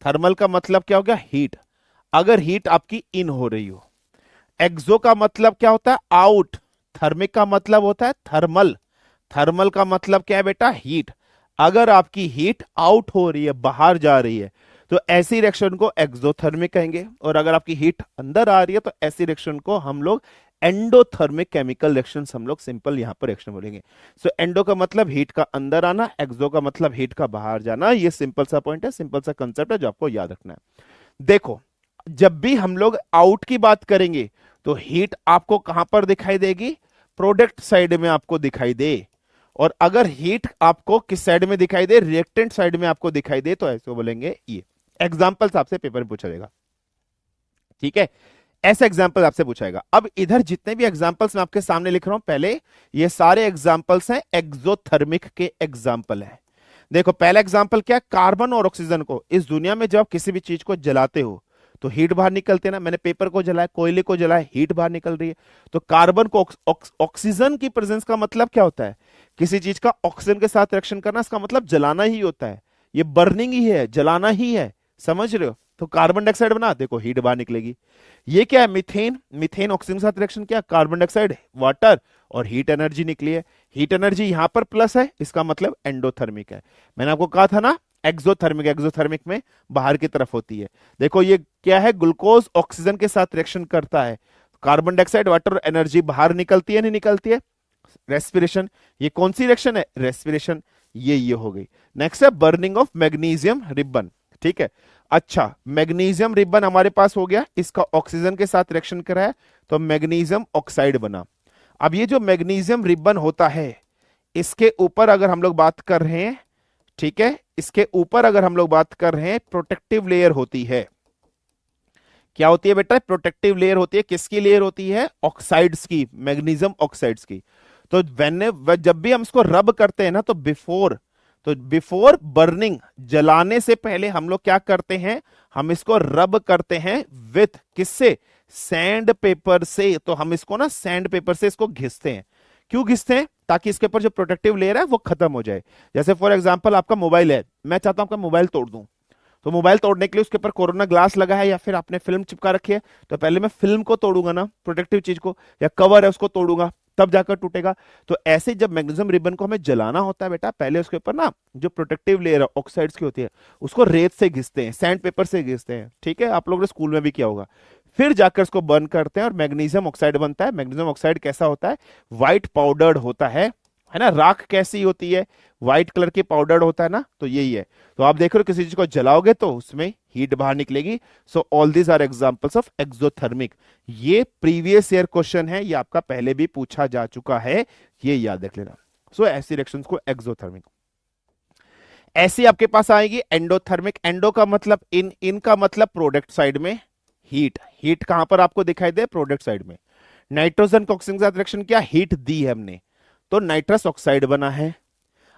[SPEAKER 1] थर्मल का मतलब क्या हो गया, हीट, अगर हीट आपकी इन हो रही हो। एक्सो का मतलब क्या होता है, आउट, थर्मिक का मतलब होता है थर्मल, थर्मल का मतलब क्या है बेटा, हीट, अगर आपकी हीट आउट हो रही है, बाहर जा रही है, तो ऐसी रिएक्शन को एक्सोथर्मिक कहेंगे। और अगर आपकी हीट अंदर आ रही है, तो ऐसी रिएक्शन को हम लोग एंडोथर्मिक केमिकल रिएक्शंस, हम लोग सिंपल यहां पर रिएक्शन बोलेंगे। सो एंडो का मतलब हीट का अंदर आना, एक्सो का मतलब हीट का बाहर जाना। ये सिंपल सा पॉइंट है, सिंपल सा कंसेप्ट है जो आपको याद रखना है। देखो जब भी हम लोग आउट की बात करेंगे, तो हीट आपको कहां पर दिखाई देगी, प्रोडक्ट साइड में आपको दिखाई दे। और अगर हीट आपको किस साइड में दिखाई दे, रिएक्टेंट साइड में आपको दिखाई दे, तो ऐसे बोलेंगे ये। एग्जाम्पल्स आपसे पेपर में पूछा जाएगा, ठीक है, ऐसे एग्जाम्पल आपसे पूछाएगा। अब इधर जितने भी एग्जाम्पल्स मैं आपके सामने लिख रहा हूं, पहले ये सारे एग्जाम्पल्स हैं एक्सोथर्मिक के एग्जाम्पल हैं। देखो पहला एग्जांपल क्या है, कार्बन और ऑक्सीजन को इस दुनिया में जब आप किसी भी चीज को जलाते हो तो हीट बाहर निकलती है ना। मैंने पेपर को जलाया, कोयले को जलाया, हीट बाहर निकल रही है। तो कार्बन को ऑक्सीजन की प्रेजेंस का मतलब क्या होता है, किसी चीज का ऑक्सीजन के साथ रिएक्शन करना, इसका मतलब जलाना ही होता है। ये बर्निंग ही है, जलाना ही है, समझ रहे हो। तो कार्बन डाइऑक्साइड बना, देखो हीट बाहर निकलेगी। ये क्या है, मीथेन। मीथेन ऑक्सीजन के साथ रिएक्शन किया, कार्बन डाइऑक्साइड, वाटर, और हीट एनर्जी निकली है। हीट एनर्जी यहां पर प्लस है, इसका मतलब एंडोथर्मिक है। मैंने आपको कहा था ना एक्सोथर्मिक, एक्सोथर्मिक में बाहर की तरफ होती है। देखो ये क्या है, ग्लूकोज ऑक्सीजन के साथ रिएक्शन करता है, कार्बन डाइऑक्साइड, वाटर, एनर्जी बाहर निकलती है, नहीं निकलती है, रेस्पिरेशन। ये कौन सी रिएक्शन है, रेस्पिरेशन। ये हो गई। नेक्स्ट है बर्निंग ऑफ मैग्नीशियम रिबन, ठीक है। अच्छा, मैग्नीशियम रिबन हमारे पास हो गया, इसका ऑक्सीजन के साथ रिएक्शन करा है तो मैग्नीशियम ऑक्साइड बना। अब ये जो मैग्नीशियम रिबन होता है, इसके ऊपर अगर हम लोग बात कर रहे हैं, ठीक है, इसके ऊपर अगर हम लोग बात कर रहे हैं, प्रोटेक्टिव लेयर होती है। क्या होती है बेटा, प्रोटेक्टिव लेयर होती है। किसकी लेयर होती है, ऑक्साइड्स की, मैग्नीशियम ऑक्साइड्स की। तो जब भी हम इसको रब करते हैं ना, तो बिफोर बर्निंग, जलाने से पहले हम लोग क्या करते हैं, हम इसको रब करते हैं विथ, किससे, सैंड पेपर से। तो हम इसको ना सैंड पेपर से इसको घिसते हैं। क्यों घिसते हैं, ताकि इसके ऊपर जो प्रोटेक्टिव लेयर है वो खत्म हो जाए। जैसे फॉर एग्जांपल आपका मोबाइल है, मैं चाहता हूं आपका मोबाइल तोड़ दूं, तो मोबाइल तोड़ने के लिए उसके ऊपर कोरोना ग्लास लगा है या फिर आपने फिल्म चिपका रखी है, तो पहले मैं फिल्म को तोड़ूंगा ना, प्रोटेक्टिव चीज को, या कवर है उसको तोड़ूंगा, तब जाकर टूटेगा। तो ऐसे जब मैग्नीशियम रिबन को हमें जलाना होता है बेटा, पहले उसके ऊपर ना जो प्रोटेक्टिव लेयर है ऑक्साइड्स की होती है, उसको रेत से घिसते हैं, सैंड पेपर से घिसते हैं, ठीक है, आप लोगों ने स्कूल में भी किया होगा। फिर जाकर उसको बर्न करते हैं और मैग्नीशियम ऑक्साइड बनता है। मैग्नीशियम ऑक्साइड कैसा होता है, व्हाइट पाउडर्ड होता है ना। राख कैसी होती है, व्हाइट कलर की पाउडर्ड होता है ना, तो यही है। तो आप देख रहे हो किसी चीज को जलाओगे तो उसमें हीट बाहर निकलेगी। So all these are examples of exothermic. ये प्रीवियस ईयर क्वेश्चन है, ये आपका पहले भी पूछा जा चुका है, ये याद रख लेना। सो ऐसी रिएक्शंस को एक्सोथर्मिक। ऐसी आपके पास आएगी एंडोथर्मिक। एंडो का मतलब इनका मतलब प्रोडक्ट साइड में हीट। हीट कहां पर आपको दिखाई दे, प्रोडक्ट साइड में। नाइट्रोजन को ऑक्सीजन के साथ रिएक्शन किया, हीट दी है हमने, तो नाइट्रस ऑक्साइड बना है।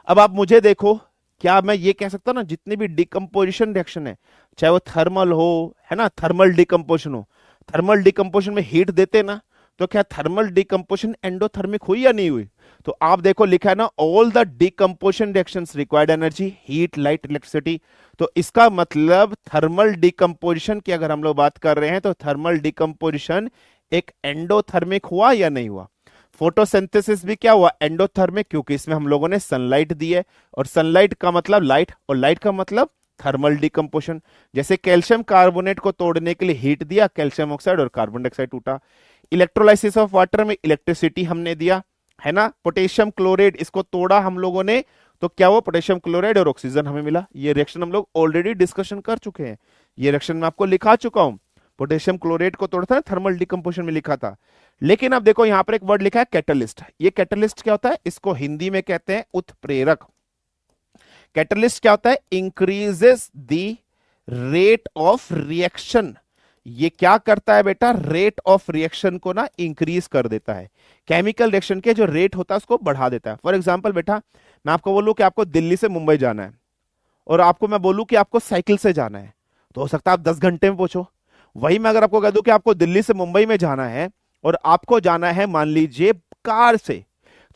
[SPEAKER 1] अब आप मुझे देखो, क्या मैं ये कह सकता हूं ना, जितनी भी डिकम्पोजिशन रिएक्शन है, चाहे वो थर्मल हो, है ना, थर्मल डिकम्पोजिशन हो, थर्मल डिकम्पोजिशन में हीट देते ना, तो क्या थर्मल डिकम्पोजिशन एंडोथर्मिक हुई या नहीं हुई। तो आप देखो लिखा है ना, all the decomposition reactions required energy, heat, light, electricity. तो इसका मतलब थर्मल डिकम्पोजिशन की अगर हम लोग बात कर रहे हैं, तो थर्मल डिकम्पोजिशन एक एंडोथर्मिक हुआ या नहीं हुआ। फोटोसिंथेसिस भी क्या हुआ, एंडोथर्मिक, क्योंकि इसमें हम लोगों ने सनलाइट दी है, और सनलाइट का मतलब लाइट, और लाइट का मतलब थर्मल डिकम्पोजिशन। जैसे कैल्शियम कार्बोनेट को तोड़ने के लिए हीट दिया, कैल्शियम ऑक्साइड और कार्बन डाइऑक्साइड टूटा। इलेक्ट्रोलाइसिस ऑफ वाटर में इलेक्ट्रिसिटी हमने दिया, है ना। पोटेशियम क्लोराइड, इसको तोड़ा हम लोगों ने, तो क्या हुआ, पोटेशियम क्लोराइड और ऑक्सीजन हमें मिला। ये रिएक्शन हम लोग ऑलरेडी डिस्कशन कर चुके हैं, ये रिएक्शन मैं आपको लिखा चुका हूं। पोटेशियम क्लोराइड को तोड़ा था, थर्मल डिकम्पोजिशन में लिखा था। लेकिन अब देखो यहां पर एक वर्ड लिखा है कैटलिस्ट। ये कैटलिस्ट क्या होता है, इसको हिंदी में कहते हैं उत्प्रेरक। कैटलिस्ट क्या होता है, increases the rate of reaction. ये क्या करता है बेटा, रेट ऑफ रिएक्शन को ना इंक्रीज कर देता है। केमिकल रिएक्शन के जो रेट होता है उसको बढ़ा देता है। फॉर एग्जांपल बेटा, मैं आपको बोलूं कि आपको दिल्ली से मुंबई जाना है, और आपको मैं बोलूं कि आपको साइकिल से जाना है, तो हो सकता है आप 10 घंटे में पहुंचो। वही मैं अगर आपको कह दूं कि आपको दिल्ली से मुंबई में जाना है और आपको जाना है मान लीजिए कार से,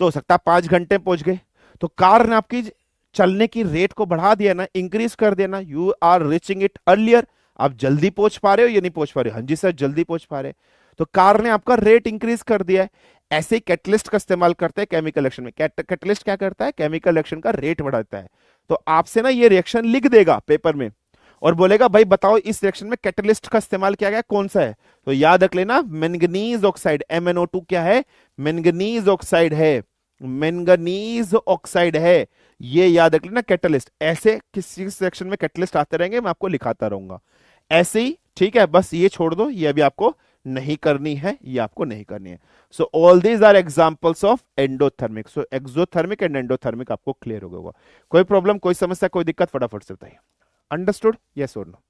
[SPEAKER 1] तो हो सकता है 5 घंटे में पहुंच गए। तो कार ने आपकी चलने की रेट को बढ़ा दिया ना, इंक्रीज कर दिया ना, you are reaching it earlier. आप जल्दी पहुंच पा रहे हो या नहीं पहुंच पा रहे हो, हाँ जी सर जल्दी पहुंच पा रहे। तो कार ने आपका रेट इंक्रीज कर दिया है। ऐसे ही कैटलिस्ट का इस्तेमाल करते हैं केमिकल रिएक्शन में। कैटलिस्ट क्या करता है, केमिकल रिएक्शन का रेट बढ़ाता है। तो आपसे ना ये रिएक्शन लिख देगा पेपर में, और बोलेगा भाई बताओ इस रिएक्शन में कैटलिस्ट का इस्तेमाल किया गया कौन सा है। तो याद रख लेना, मैंगनीज ऑक्साइड, MnO2 क्या है, मैंगनीज ऑक्साइड है, मैंगनीज ऑक्साइड है, ये याद रख लेना कैटलिस्ट। ऐसे किसी सेक्शन में कैटलिस्ट आते रहेंगे, मैं आपको लिखाता रहूंगा ऐसे ही, ठीक है। बस ये छोड़ दो, ये अभी आपको नहीं करनी है, ये आपको नहीं करनी है। So all these are examples of endothermic. So exothermic and endothermic आपको क्लियर हो गया। कोई प्रॉब्लम, कोई समस्या, कोई दिक्कत, फटाफट से बताइए। अंडरस्टूड, यस और नो,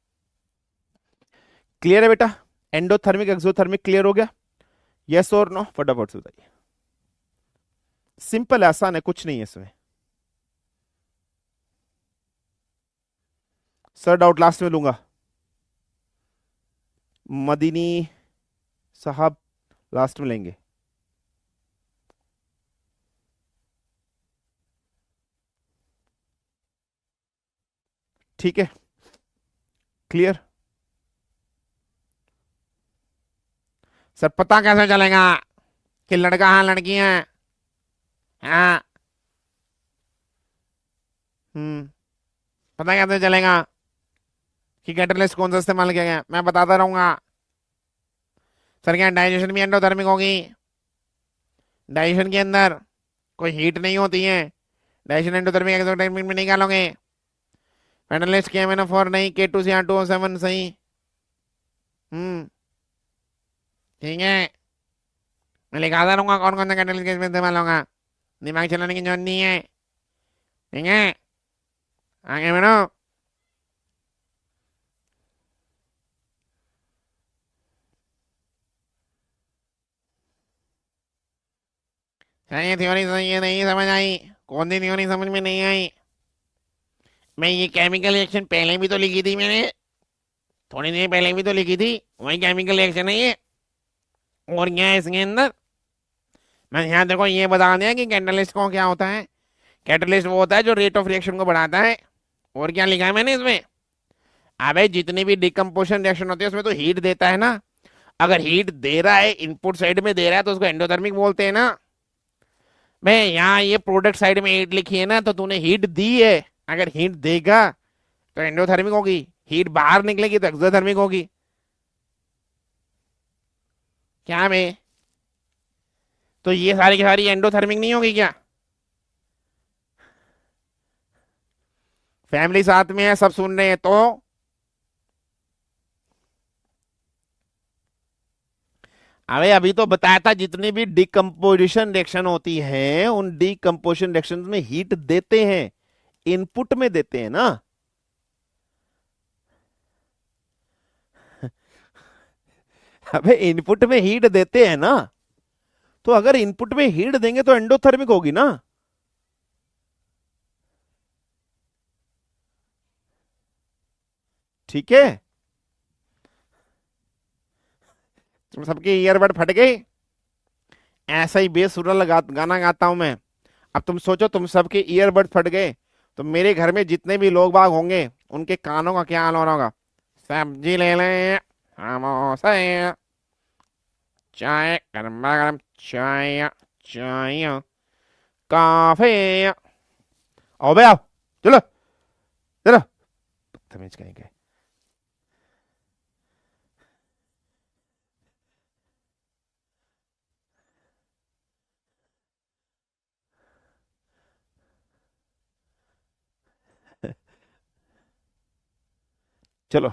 [SPEAKER 1] क्लियर है बेटा। एंडोथर्मिक एक्सोथर्मिक क्लियर हो गया, यस और नो, फटाफट से बताइए। सिंपल, आसान है, कुछ नहीं है इसमें। सर डाउट लास्ट में लूंगा। मदीनी साहब लास्ट में लेंगे। ठीक है, क्लियर। सर पता कैसे चलेगा कि लड़का है लड़की है? हाँ। पता कैसे चलेगा कि कैटलिस्ट कौन सा इस्तेमाल किया गया? मैं बताता रहूंगा। सर क्या डाइजेशन भी एंडोथर्मिक होगी? डाइजेशन के अंदर कोई हीट नहीं होती है। डाइजेशन एंडोथर्मिक एक्सोथर्मिक में निकालोगे। पैनलिस्ट के MnO4 नहीं, K2CR2O7 सही। हम्म ठीक है, मैं लिखाता रहूंगा कौन कौन सा कैटलिस्ट के इसमें इस्तेमाल होगा। दिमाग चलाने की जरूरत नहीं है। ठीक है, आगे बढ़ो। सर ये थ्योरी सही है, नहीं समझ आई? कौन सी थ्योरी समझ में नहीं आई? मैं ये केमिकल रिएक्शन पहले भी तो लिखी थी मैंने, थोड़ी देर पहले भी तो लिखी थी। वही केमिकल रिएक्शन है ये। और क्या है इसके अंदर? मैं यहाँ देखो ये बता दिया कि कैटलिस्ट को क्या होता है। कैटलिस्ट वो होता है जो रेट ऑफ रिएक्शन को बढ़ाता है। और क्या लिखा है मैंने इसमें? अबे जितनी भी डिकम्पोजिशन रिएक्शन होती है उसमें तो हीट देता है ना। अगर हीट दे रहा है, इनपुट साइड में दे रहा है, तो उसको एंडोथर्मिक बोलते हैं ना। मैं यहाँ ये प्रोडक्ट साइड में हीट लिखी है ना, तो तूने हीट दी है। अगर हीट देगा तो एंडोथर्मिक होगी, हीट बाहर निकलेगी तो एक्सोथर्मिक होगी। क्या मैं तो ये सारी की सारी एंडोथर्मिक नहीं होगी क्या? फैमिली साथ में है, सब सुन रहे हैं तो। अबे अभी तो बताया था जितनी भी डिकम्पोजिशन रिएक्शन होती है उन डिकम्पोजिशन रिएक्शन में हीट देते हैं, इनपुट में देते हैं ना। अबे इनपुट में हीट देते हैं ना, तो अगर इनपुट में हीट देंगे तो एंडोथर्मिक होगी ना। ठीक है, तुम सबके ईयरबड फट गए। ऐसा ही बेसुरा लगा गाना गाता हूं मैं। अब तुम सोचो तुम सबके ईयरबड फट गए तो मेरे घर में जितने भी लोग बाग होंगे उनके कानों का क्या हाल हो रहा होगा। सब्जी ले लें, समोसे, चाय, गर्मा गर्म चाय, चाय, कॉफी। आओ बे आओ, चलो चलो, बदतमीज कहीं के। चलो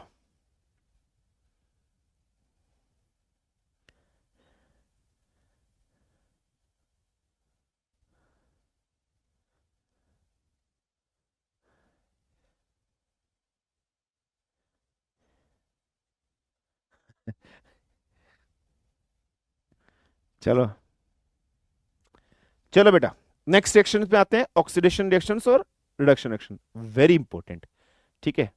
[SPEAKER 1] चलो चलो बेटा, नेक्स्ट रिएक्शन पे आते हैं, ऑक्सीडेशन रिएक्शंस और रिडक्शन रिएक्शन, वेरी इंपॉर्टेंट। ठीक है,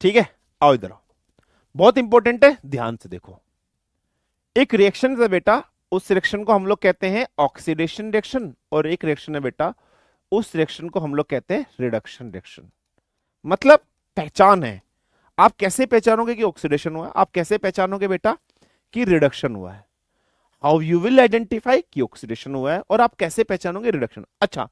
[SPEAKER 1] ठीक है, आओ इधर आओ, बहुत इंपॉर्टेंट है, ध्यान से देखो। एक रिएक्शन है बेटा, उस रिएक्शन को हम लोग कहते हैं ऑक्सीडेशन रिएक्शन, और एक रिएक्शन है बेटा, उस रिएक्शन को हम लोग कहते हैं रिडक्शन रिएक्शन। मतलब पहचान है। आप कैसे पहचानोगे कि ऑक्सीडेशन हुआ है, आप कैसे पहचानोगे बेटा कि रिडक्शन हुआ है? हाउ यू विल आइडेंटिफाई कि ऑक्सीडेशन हुआ है, और आप कैसे पहचानोगे रिडक्शन। अच्छा,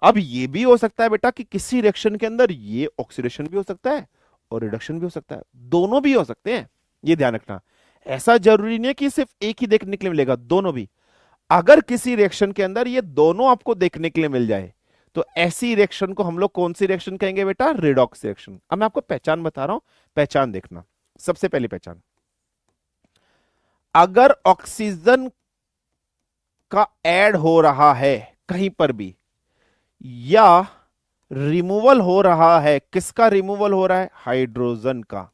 [SPEAKER 1] अब ये भी हो सकता है बेटा कि किसी रिएक्शन के अंदर ये ऑक्सीडेशन भी हो सकता है और रिडक्शन भी हो सकता है, दोनों भी हो सकते हैं। ये ध्यान रखना, ऐसा जरूरी नहीं है कि सिर्फ एक ही देखने के लिए मिलेगा, दोनों भी। अगर किसी रिएक्शन के अंदर ये दोनों आपको देखने के लिए मिल जाए तो ऐसी रिएक्शन को हम लोग कौन सी रिएक्शन कहेंगे बेटा? Redox reaction. अब मैं आपको पहचान बता रहा हूं, पहचान देखना। सबसे पहली पहचान, अगर ऑक्सीजन का ऐड हो रहा है कहीं पर भी, या रिमूवल हो रहा है, किसका रिमूवल हो रहा है? हाइड्रोजन का,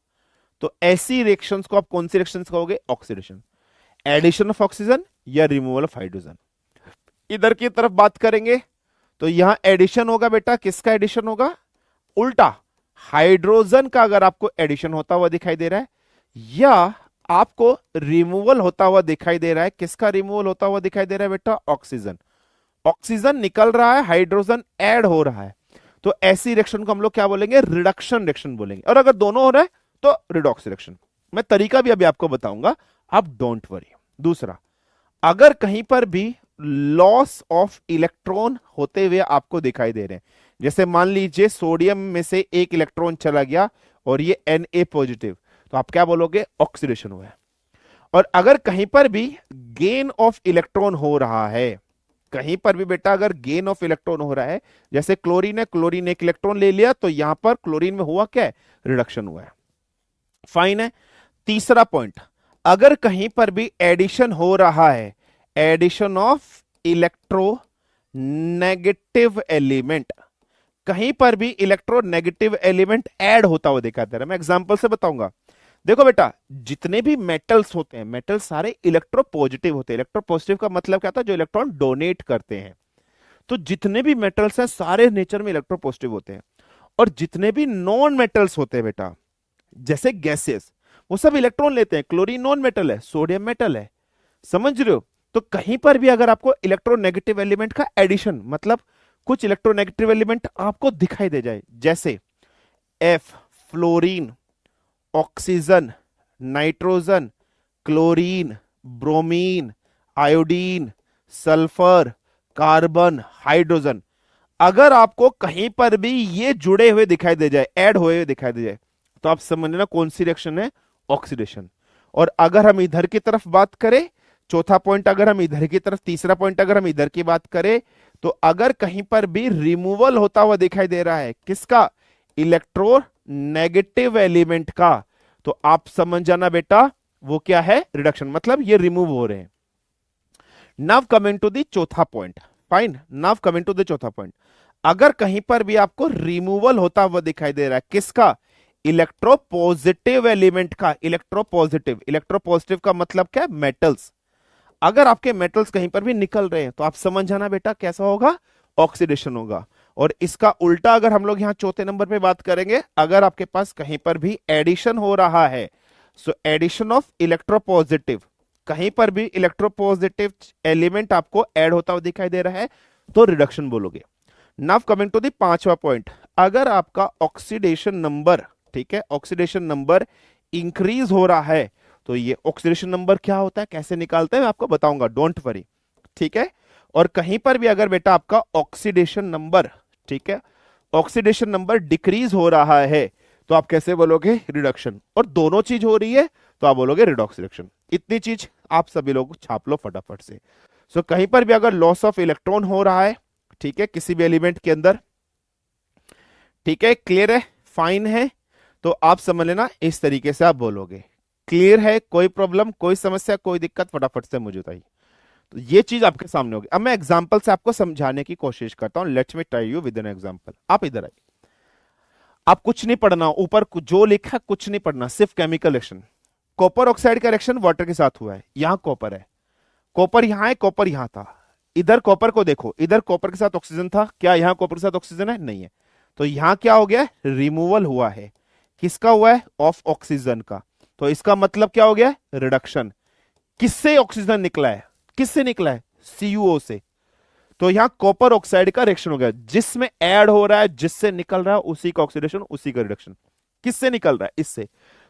[SPEAKER 1] तो ऐसी रिएक्शंस को आप कौन सी रिएक्शंस कहोगे? ऑक्सीडेशन। एडिशन ऑफ ऑक्सीजन या रिमूवल ऑफ हाइड्रोजन। इधर की तरफ बात करेंगे तो यहां एडिशन होगा बेटा, किसका एडिशन होगा? उल्टा हाइड्रोजन का अगर आपको एडिशन होता हुआ दिखाई दे रहा है, या आपको रिमूवल होता हुआ दिखाई दे रहा है, किसका रिमूवल होता हुआ दिखाई दे रहा है बेटा? ऑक्सीजन। ऑक्सीजन निकल रहा है, हाइड्रोजन ऐड हो रहा है, तो ऐसी रिएक्शन को हम लोग क्या बोलेंगे? रिडक्शन रिएक्शन बोलेंगे। और अगर दोनों हो रहा है तो रिडॉक्स रिएक्शन। मैं तरीका भी अभी आपको बताऊंगा, आप डोंट वरी। दूसरा, अगर कहीं पर भी लॉस ऑफ इलेक्ट्रॉन होते हुए आपको दिखाई दे रहे हैं, जैसे मान लीजिए सोडियम में से एक इलेक्ट्रॉन चला गया और ये Na पॉजिटिव, तो आप क्या बोलोगे? ऑक्सीडेशन हुआ है। और अगर कहीं पर भी गेन ऑफ इलेक्ट्रॉन हो रहा है, कहीं पर भी बेटा अगर गेन ऑफ इलेक्ट्रॉन हो रहा है, जैसे क्लोरीन है, क्लोरीन एक इलेक्ट्रॉन ले लिया, तो यहां पर क्लोरीन में हुआ क्या है? रिडक्शन हुआ है। फाइन है। तीसरा पॉइंट, अगर कहीं पर भी एडिशन हो रहा है, addition of electro negative element, कहीं पर भी इलेक्ट्रो नेगेटिव एलिमेंट ऐड होता हुआ दिखाई दे रहा है, मैं एग्जांपल से बताऊंगा। देखो बेटा, जितने भी मेटल्स होते हैं, मेटल सारे इलेक्ट्रो पॉजिटिव होते हैं। इलेक्ट्रो पॉजिटिव का मतलब क्या था? जो इलेक्ट्रॉन डोनेट करते हैं। तो जितने भी मेटल्स हैं सारे नेचर में इलेक्ट्रो पॉजिटिव होते हैं। और जितने भी नॉन मेटल्स होते हैं बेटा, जैसे गैसेस, वो सब इलेक्ट्रॉन लेते हैं। क्लोरीन नॉन मेटल है, सोडियम मेटल है, समझ रहे हो? तो कहीं पर भी अगर आपको इलेक्ट्रोनेगेटिव एलिमेंट का एडिशन, मतलब कुछ इलेक्ट्रोनेगेटिव एलिमेंट आपको दिखाई दे जाए, जैसे F, fluorine, oxygen, nitrogen, chlorine, bromine, iodine, sulphur, carbon, hydrogen, अगर आपको कहीं पर भी ये जुड़े हुए दिखाई दे जाए, ऐड हुए हुए दिखाई दे जाए, तो आप समझ लेना कौन सी रिएक्शन है? ऑक्सीडेशन। और अगर हम इधर की तरफ बात करें, चौथा पॉइंट अगर हम इधर की तरफ, तीसरा पॉइंट अगर हम इधर की बात करें, तो अगर कहीं पर भी रिमूवल होता हुआ दिखाई दे रहा है, किसका? इलेक्ट्रो नेगेटिव एलिमेंट का, तो आप समझ जाना बेटा वो क्या है? रिडक्शन, मतलब ये रिमूव हो रहे हैं। नाउ कमिंग टू द चौथा पॉइंट। Fine, now coming to the चौथा पॉइंट, अगर कहीं पर भी आपको रिमूवल होता हुआ दिखाई दे रहा है, किसका? इलेक्ट्रोपॉजिटिव एलिमेंट का। इलेक्ट्रोपॉजिटिव, इलेक्ट्रोपॉजिटिव का मतलब क्या है? मेटल्स। अगर आपके मेटल्स कहीं पर भी निकल रहे हैं, तो आप समझ जाना बेटा कैसा होगा? ऑक्सीडेशन होगा। और इसका उल्टा अगर हम लोग यहां चौथे नंबर पे बात करेंगे, अगर आपके पास कहीं पर भी एडिशन हो रहा है, सो एडिशन ऑफ इलेक्ट्रोपॉजिटिव, कहीं पर भी इलेक्ट्रोपॉजिटिव एलिमेंट आपको ऐड होता हुआ दिखाई दे रहा है, तो रिडक्शन बोलोगे। नाउ कमिंग टू द पांचवा पॉइंट, अगर आपका ऑक्सीडेशन नंबर, ठीक है, ऑक्सीडेशन नंबर इंक्रीज हो रहा है, तो ये ऑक्सीडेशन नंबर क्या होता है, कैसे निकालते हैं, मैं आपको बताऊंगा, डोंट वरी, ठीक है। और कहीं पर भी अगर बेटा आपका ऑक्सीडेशन नंबर, ठीक है, ऑक्सीडेशन नंबर डिक्रीज हो रहा है, तो आप कैसे बोलोगे? रिडक्शन। और दोनों चीज हो रही है तो आप बोलोगे रिडॉक्स रिडक्शन। इतनी चीज आप सभी लोग छाप लो फटाफट से। सो कहीं पर भी अगर लॉस ऑफ इलेक्ट्रॉन हो रहा है, ठीक है, किसी भी एलिमेंट के अंदर, ठीक है, क्लियर है, फाइन है, तो आप समझ लेना इस तरीके से आप बोलोगे। क्लियर है? कोई प्रॉब्लम, कोई समस्या, कोई दिक्कत, फटाफट से मुझे बताइए। तो ये चीज आपके सामने होगी। अब मैं एग्जांपल से आपको समझाने की कोशिश करता हूं। Let's me try you with an example. आप इधर आइए, आप कुछ नहीं पढ़ना, ऊपर जो लिखा कुछ नहीं पढ़ना, सिर्फ केमिकल रिएक्शन। कॉपर ऑक्साइड का रिएक्शन वाटर के साथ हुआ है, यहां कॉपर है, कॉपर यहां है, कॉपर यहां था। इधर कॉपर को देखो, इधर कॉपर के साथ ऑक्सीजन था, क्या यहां कॉपर के साथ ऑक्सीजन है? नहीं है। तो यहां क्या हो गया? रिमूवल हुआ है। किसका हुआ है? ऑफ ऑक्सीजन का। तो इसका मतलब क्या हो गया? रिडक्शन। किससे ऑक्सीजन निकला है? किससे निकला है? CuO से। तो यहां कॉपर ऑक्साइड का रिएक्शन हो गया, जिसमें ऐड हो रहा है, जिससे निकल रहा है, उसी का ऑक्सीडेशन, उसी का रिडक्शन। किससे निकल रहा है? इससे।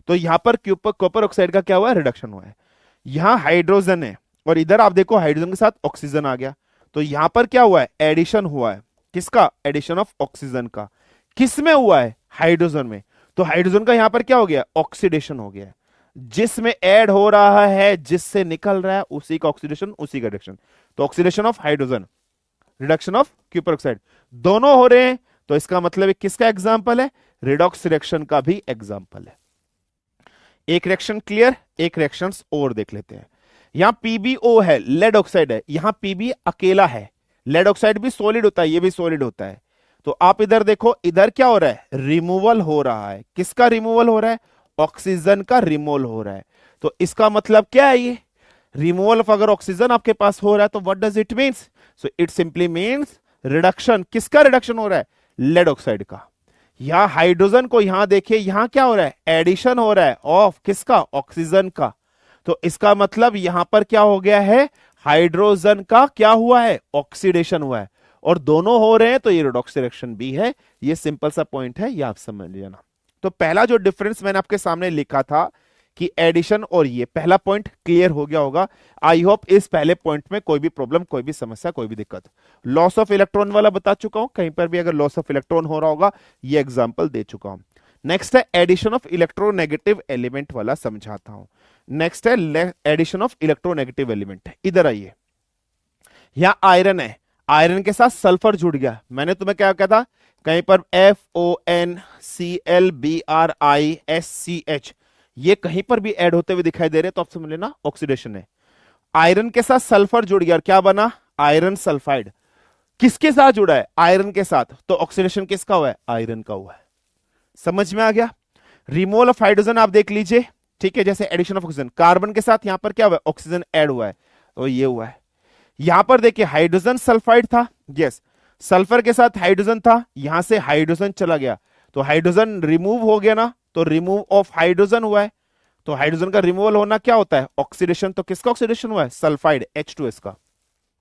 [SPEAKER 1] तो यहां पर कॉपर ऑक्साइड का क्या हुआ है? रिडक्शन हुआ है। यहां हाइड्रोजन है और इधर आप देखो हाइड्रोजन के साथ ऑक्सीजन आ गया, तो यहां पर क्या हुआ है? एडिशन हुआ है। किसका? एडिशन ऑफ ऑक्सीजन का। किस में हुआ है? हाइड्रोजन में। तो हाइड्रोजन का यहां पर क्या हो गया? ऑक्सीडेशन हो गया। जिसमें ऐड हो रहा है, जिससे निकल रहा है, उसी का ऑक्सीडेशन, उसी का रिडक्शन। तो oxidation of hydrogen, reduction of copper oxide, दोनों हो रहे हैं। तो इसका मतलब किसका एग्जांपल है? रिडॉक्स रिएक्शन का भी एग्जांपल है। एक रिएक्शन क्लियर, एक रिएक्शन और देख लेते हैं। यहां PbO है, लेड ऑक्साइड है, यहां Pb अकेला है। लेड ऑक्साइड भी सॉलिड होता है, ये भी सॉलिड होता है। तो आप इधर देखो, इधर क्या हो रहा है? रिमूवल हो रहा है। किसका रिमूवल हो रहा है? ऑक्सीजन का रिमूवल हो रहा है। तो इसका मतलब क्या है? ये रिमूवल ऑफ अगर ऑक्सीजन आपके पास हो रहा है, तो what does it means? So it simply means reduction, किसका रिडक्शन हो रहा है? लेड ऑक्साइड का। यहां हाइड्रोजन को यहां देखिए, यहां क्या हो रहा है? एडिशन हो रहा है ऑफ किसका? ऑक्सीजन का। तो इसका मतलब यहां पर क्या हो गया है? हाइड्रोजन का क्या हुआ है? ऑक्सीडेशन हुआ है। और दोनों हो रहे हैं तो ये रेडॉक्स रिएक्शन भी है। ये सिंपल सा पॉइंट है, ये आप समझ लेना। तो पहला जो डिफरेंस मैंने आपके सामने लिखा था कि एडिशन, और ये पहला पॉइंट क्लियर हो गया होगा। आई होप इस पहले पॉइंट में कोई भी प्रॉब्लम, कोई भी समस्या, कोई भी दिक्कत। लॉस ऑफ इलेक्ट्रॉन वाला बता चुका हूं, कहीं पर भी अगर लॉस ऑफ इलेक्ट्रॉन हो रहा होगा ये एग्जांपल दे चुका हूं। नेक्स्ट है एडिशन ऑफ इलेक्ट्रोनेगेटिव एलिमेंट वाला, समझाता हूं। नेक्स्ट है एडिशन ऑफ इलेक्ट्रोनेगेटिव एलिमेंट। इधर आइए, यहां आयरन है, आयरन के साथ सल्फर जुड़ गया। मैंने तुम्हें क्या कहा था? कहीं पर FONClBrISCH, ये कहीं पर भी ऐड होते हुए दिखाई दे रहे तो आप समझ लेना ऑक्सीडेशन है। आयरन के साथ सल्फर जुड़ गया और क्या बना? Iron sulphide. किसके साथ जुड़ा है? आयरन के साथ। तो ऑक्सीडेशन किसका हुआ है? आयरन का हुआ है। समझ में आ गया? रिमूवल ऑफ हाइड्रोजन आप देख लीजिए, ठीक है, जैसे एडिशन ऑफ ऑक्सीजन, कार्बन के साथ यहां पर क्या हुआ है? ऑक्सीजन ऐड हुआ है, तो ये हुआ है। यहां पर देखिए हाइड्रोजन सल्फाइड था, यस, सल्फर के साथ हाइड्रोजन था, यहां से हाइड्रोजन चला गया तो हाइड्रोजन रिमूव हो गया ना, तो रिमूव ऑफ हाइड्रोजन हुआ है। तो हाइड्रोजन का रिमूवल होना क्या होता है? ऑक्सीडेशन। तो किसका ऑक्सीडेशन हुआ है? सल्फाइड H2S का।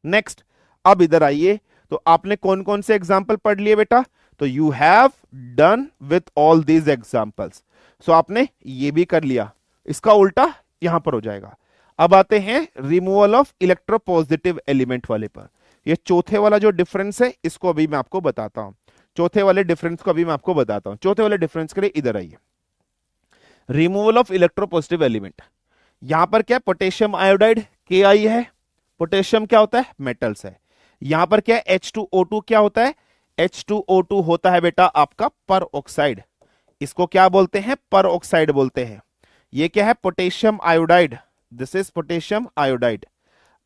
[SPEAKER 1] नेक्स्ट, अब इधर आइए, तो आपने कौन कौन से एग्जाम्पल पढ़ लिए बेटा? तो you have done with all these examples. So आपने ये भी कर लिया, इसका उल्टा यहां पर हो जाएगा। अब आते हैं रिमूवल ऑफ इलेक्ट्रोपॉजिटिव एलिमेंट वाले पर। ये चौथे वाला जो डिफरेंस है इसको अभी मैं आपको बताता हूं। चौथे वाले डिफरेंस को अभी मैं आपको बताता हूं। चौथे वाले डिफरेंस के लिए इधर आइए, रिमूवल ऑफ इलेक्ट्रोपॉजिटिव एलिमेंट। यहां पर क्या? पोटेशियम आयोडाइड Ki है। पोटेशियम क्या होता है? मेटल्स है। यहां पर क्या है? H2O2 क्या होता है? H2O2 होता है बेटा आपका पर ऑक्साइड। इसको क्या बोलते हैं? पर ऑक्साइड बोलते हैं। ये क्या है? Potassium iodide. This is potassium iodide.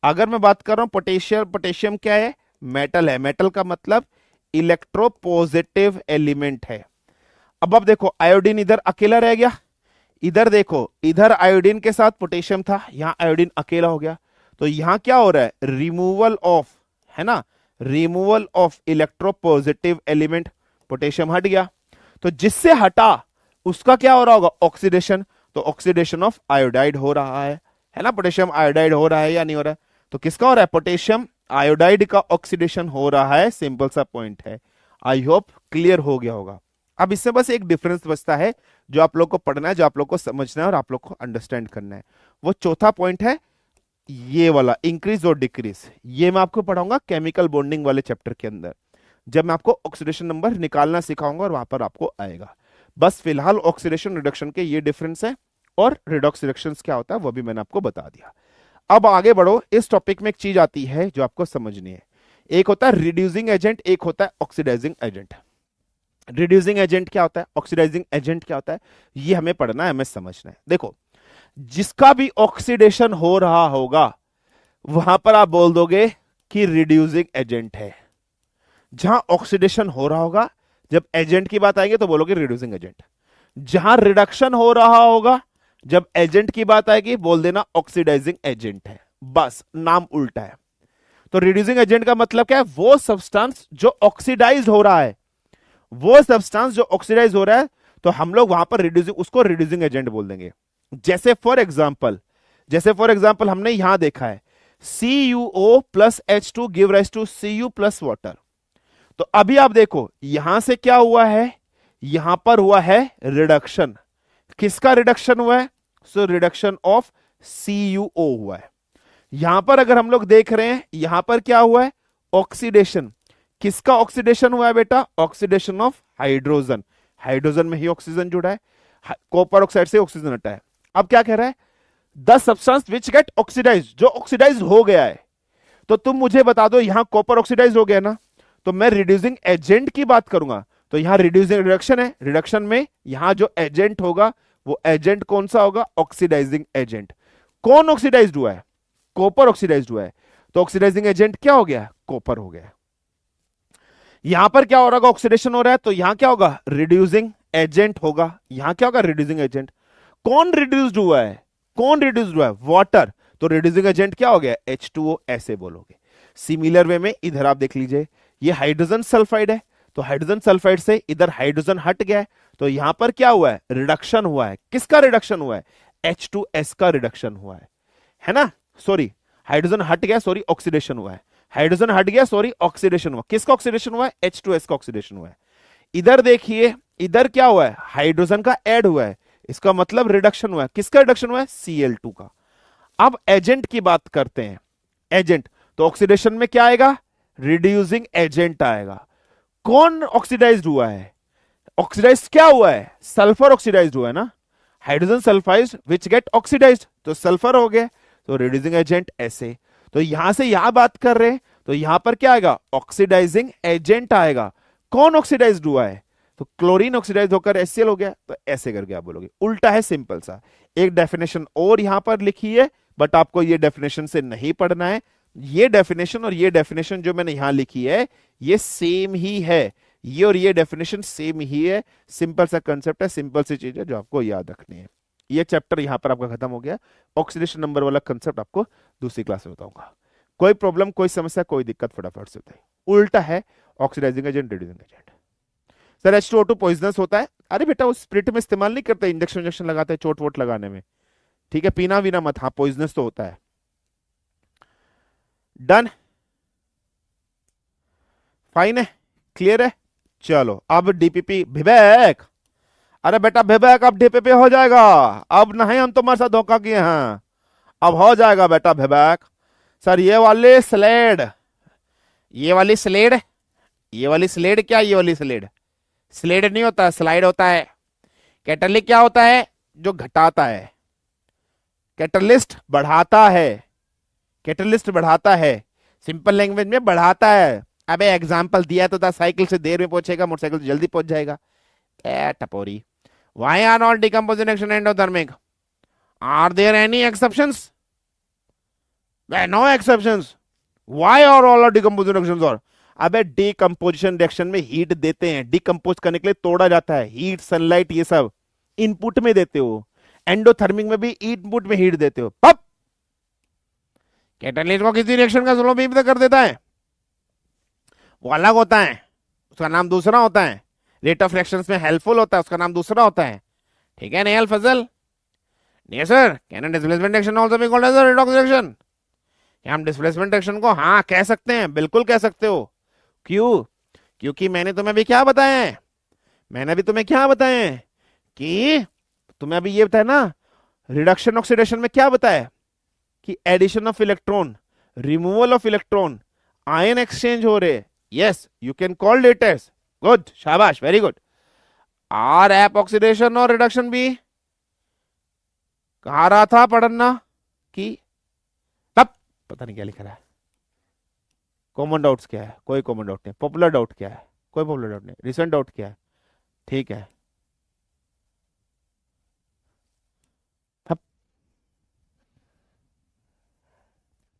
[SPEAKER 1] अगर मैं बात कर रहा हूं पोटेशियम, पोटेशियम क्या है? मेटल है। मेटल का मतलब इलेक्ट्रोपॉजिटिव एलिमेंट है। अब देखो आयोडीन इधर अकेला रह गया, इधर देखो, इधर आयोडीन के साथ पोटेशियम था, यहां आयोडीन अकेला हो गया। तो यहां क्या हो रहा है? रिमूवल ऑफ, है ना, removal of electropositive element. Potassium हट गया, तो जिससे हटा उसका क्या हो रहा होगा? ऑक्सीडेशन। तो ऑक्सीडेशन ऑफ आयोडाइड हो रहा है ना, पोटेशियम आयोडाइड हो रहा है या नहीं हो रहा है? तो किसका हो रहा है? पोटेशियम आयोडाइड का ऑक्सीडेशन हो रहा है। सिंपल सा पॉइंट है। आई होप क्लियर हो गया होगा। अब इससे बस एक डिफरेंस बचता है जो आप लोग को पढ़ना है, जो आप लोग को समझना है और आप लोग को अंडरस्टैंड करना है। वो चौथा पॉइंट है ये वाला, इंक्रीज और डिक्रीज। ये मैं आपको पढ़ाऊंगा केमिकल बॉन्डिंग वाले चैप्टर के अंदर, जब मैं आपको ऑक्सीडेशन नंबर निकालना सिखाऊंगा और वहां पर आपको आएगा। बस फिलहाल ऑक्सीडेशन रिडक्शन के ये डिफरेंस है, और रिडॉक्स रिएक्शन क्या होता है वो भी मैंने आपको बता दिया। अब आगे बढ़ो, इस टॉपिक में एक चीज आती है जो आपको समझनी है। एक होता है रिड्यूसिंग एजेंट, एक होता है ऑक्सीडाइजिंग एजेंट। रिड्यूसिंग एजेंट क्या होता है? ऑक्सीडाइजिंग एजेंट क्या होता है? ये हमें पढ़ना है, हमें समझना है। देखो, जिसका भी ऑक्सीडेशन हो रहा होगा वहां पर आप बोल दोगे कि रिड्यूसिंग एजेंट है। जहां ऑक्सीडेशन हो रहा होगा, जब एजेंट की बात आएगी तो बोलोगे रिड्यूसिंग एजेंट। जहां रिडक्शन हो रहा होगा, जब एजेंट की बात आएगी बोल देना ऑक्सीडाइजिंग एजेंट है। बस नाम उल्टा है। तो रिड्यूसिंग एजेंट का मतलब क्या है? वो सब्सटेंस जो ऑक्सीडाइज हो रहा है, वो सब्सटेंस जो ऑक्सीडाइज हो रहा है, तो हम लोग वहां पर रिड्यूसिंग, उसको रिड्यूसिंग एजेंट बोल देंगे। जैसे फॉर एग्जाम्पल हमने यहां देखा है CuO plus H2 give rise to Cu plus water. तो अभी आप देखो यहां से क्या हुआ है? यहां पर हुआ है रिडक्शन। किसका रिडक्शन हुआ है? सो रिडक्शन ऑफ CuO हुआ है। यहां पर अगर हम लोग देख रहे हैं, यहां पर क्या हुआ है? ऑक्सीडेशन। किसका ऑक्सीडेशन हुआ है बेटा? Oxidation of hydrogen. हाइड्रोजन में ही ऑक्सीजन जुड़ा है, कॉपर ऑक्साइड से ऑक्सीजन हटा है। अब क्या कह रहा है? The substance which get oxidise, जो ऑक्सीडाइज हो गया है। तो तुम मुझे बता दो, यहां कॉपर ऑक्सीडाइज हो गया ना, तो मैं रिड्यूसिंग एजेंट की बात करूंगा। तो यहां रिड्यूसिंग रिडक्शन है, रिडक्शन में यहां जो एजेंट होगा वो एजेंट कौन सा होगा? Oxidising agent. कौन ऑक्सीडाइज हुआ है? कॉपर ऑक्सीडाइज हुआ है। तो ऑक्सीडाइजिंग एजेंट क्या हो गया? कॉपर हो गया। यहां पर क्या हो रहा होगा? ऑक्सीडेशन हो रहा है, तो यहां क्या होगा? रिड्यूसिंग एजेंट होगा। यहां क्या होगा? Reducing agent. कौन रिड्यूस्ड हुआ है? कौन रिड्यूस्ड हुआ है? वाटर। तो रिड्यूसिंग एजेंट क्या हो गया? H2O ऐसे बोलोगे। सिमिलर वे में इधर आप देख लीजिए, ये हाइड्रोजन सल्फाइड है, तो हाइड्रोजन सल्फाइड से इधर हाइड्रोजन हट गया है, तो यहां पर क्या हुआ है, रिडक्शन हुआ है। किसका रिडक्शन हुआ है, H2S का रिडक्शन हुआ है ना। सॉरी, हाइड्रोजन हट गया, सॉरी ऑक्सीडेशन हुआ है। हाइड्रोजन हट गया, सॉरी ऑक्सीडेशन हुआ। किसका ऑक्सीडेशन हुआ है, H2S का ऑक्सीडेशन हुआ है। इधर देखिए, इधर क्या हुआ है, हाइड्रोजन का ऐड हुआ है, इसका मतलब रिडक्शन हुआ है। किसका रिडक्शन हुआ है, Cl2 का। अब एजेंट की बात करते हैं। एजेंट, तो ऑक्सीडेशन में क्या आएगा, रिड्यूसिंग एजेंट आएगा। कौन ऑक्सीडाइज्ड हुआ है, ऑक्सीडाइज क्या हुआ है, सल्फर ऑक्सीडाइज्ड हुआ है ना। Hydrogen sulphide which get oxidised, तो सल्फर हो गया, तो रिड्यूसिंग एजेंट ऐसे। तो यहां से यहां बात कर रहे हैं, तो यहां पर क्या आएगा, ऑक्सीडाइजिंग एजेंट आएगा। कौन ऑक्सीडाइज्ड हुआ है, तो क्लोरीन ऑक्सीडाइज होकर HCl हो गया, तो ऐसे करके आप बोलोगे। उल्टा है, सिंपल सा। एक डेफिनेशन और यहां पर लिखी है, बट आपको ये डेफिनेशन से नहीं पढ़ना है। ये डेफिनेशन और ये डेफिनेशन जो मैंने यहां लिखी है, ये सेम ही है। ये और ये डेफिनेशन सेम ही है। सिंपल सा कंसेप्ट है, सिंपल सी चीज है जो आपको याद रखनी है। ये चैप्टर यहां पर आपका खत्म हो गया। ऑक्सीडेशन नंबर वाला कंसेप्ट आपको दूसरी क्लास में बताऊंगा। कोई प्रॉब्लम, कोई समस्या, कोई दिक्कत, फटाफट से बताइए। उल्टा है, oxidising agent, reducing agent. Sir H2O2 poisonous होता है, अरे बेटा वो स्प्रिट में इस्तेमाल नहीं करते, इंजेक्शन इंजेक्शन लगाते हैं चोट वोट लगाने में, ठीक है, पीना वीना मत। हाँ, पॉइजनस तो होता है। डन, फाइन है, क्लियर है। चलो अब डीपीपी विवेक, अरे बेटा विवेक अब डीपीपी हो जाएगा। अब नहीं हम तुम्हारे साथ धोखा किए हैं, अब हो जाएगा बेटा विवेक। सर ये वाली स्लेड, ये वाली स्लेड, ये वाली स्लेड क्या, ये वाली स्लेड, स्लेड नहीं होता, स्लाइड होता है। कैटलिक क्या होता है, जो घटाता है। कैटलिस्ट बढ़ाता है, कैटलिस्ट बढ़ाता है, सिंपल लैंग्वेज में बढ़ाता है। अबे एग्जाम्पल दिया तो था, साइकिल से देर में पहुंचेगा, मोटरसाइकिल से जल्दी पहुंच जाएगा। ए टपोरी, why are not decomposition action endothermic, are there any exceptions, no exceptions, why are all decomposition actions. और अबे डिकम्पोजिशन रिएक्शन में हीट देते हैं, डिकम्पोज करने के लिए तोड़ा जाता है, हीट सनलाइट ये सब इनपुट में देते हो। एंडोथर्मिक में भी इनपुट में हीट देते हो। पप कैटलिस्ट को किसी रिएक्शन का स्लो भी कर देता है, वो अलग होता है, उसका नाम दूसरा होता है। रेट ऑफ रिएक्शंस में हेल्पफुल होता है, उसका नाम दूसरा होता है। ठीक है नेहल फजल, नहीं sir, can displacement reaction also be called as a redox reaction. क्या हम डिस्प्लेसमेंट रिएक्शन को हाँ कह सकते हैं, बिल्कुल कह सकते हो। क्यों, क्योंकि मैंने तुम्हें अभी क्या बताया है, मैंने अभी तुम्हें क्या बताया है कि तुम्हें अभी ये बताया ना, रिडक्शन ऑक्सीडेशन में क्या बताया कि addition of electron, removal of electron, ion exchange हो रहे। Yes you can call it as, good, शाबाश, वेरी गुड। आर एप ऑक्सीडेशन और रिडक्शन भी कहा रहा था पढ़ना कि तब पता नहीं क्या लिख रहा है। कॉमन डाउट्स क्या है, कोई कॉमन डाउट नहीं। पॉपुलर डाउट क्या है, कोई पॉपुलर डाउट नहीं। रिसेंट डाउट क्या है, ठीक है।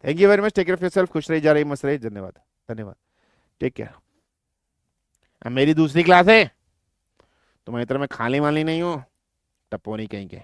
[SPEAKER 1] Thank you very much, take care of yourself, खुश रही, जा रही, मस्त रही, धन्यवाद, धन्यवाद, टेक केयर। अब मेरी दूसरी क्लास है, तुम्हारी तरह मैं खाली वाली नहीं हूँ, टपोनी कहीं के।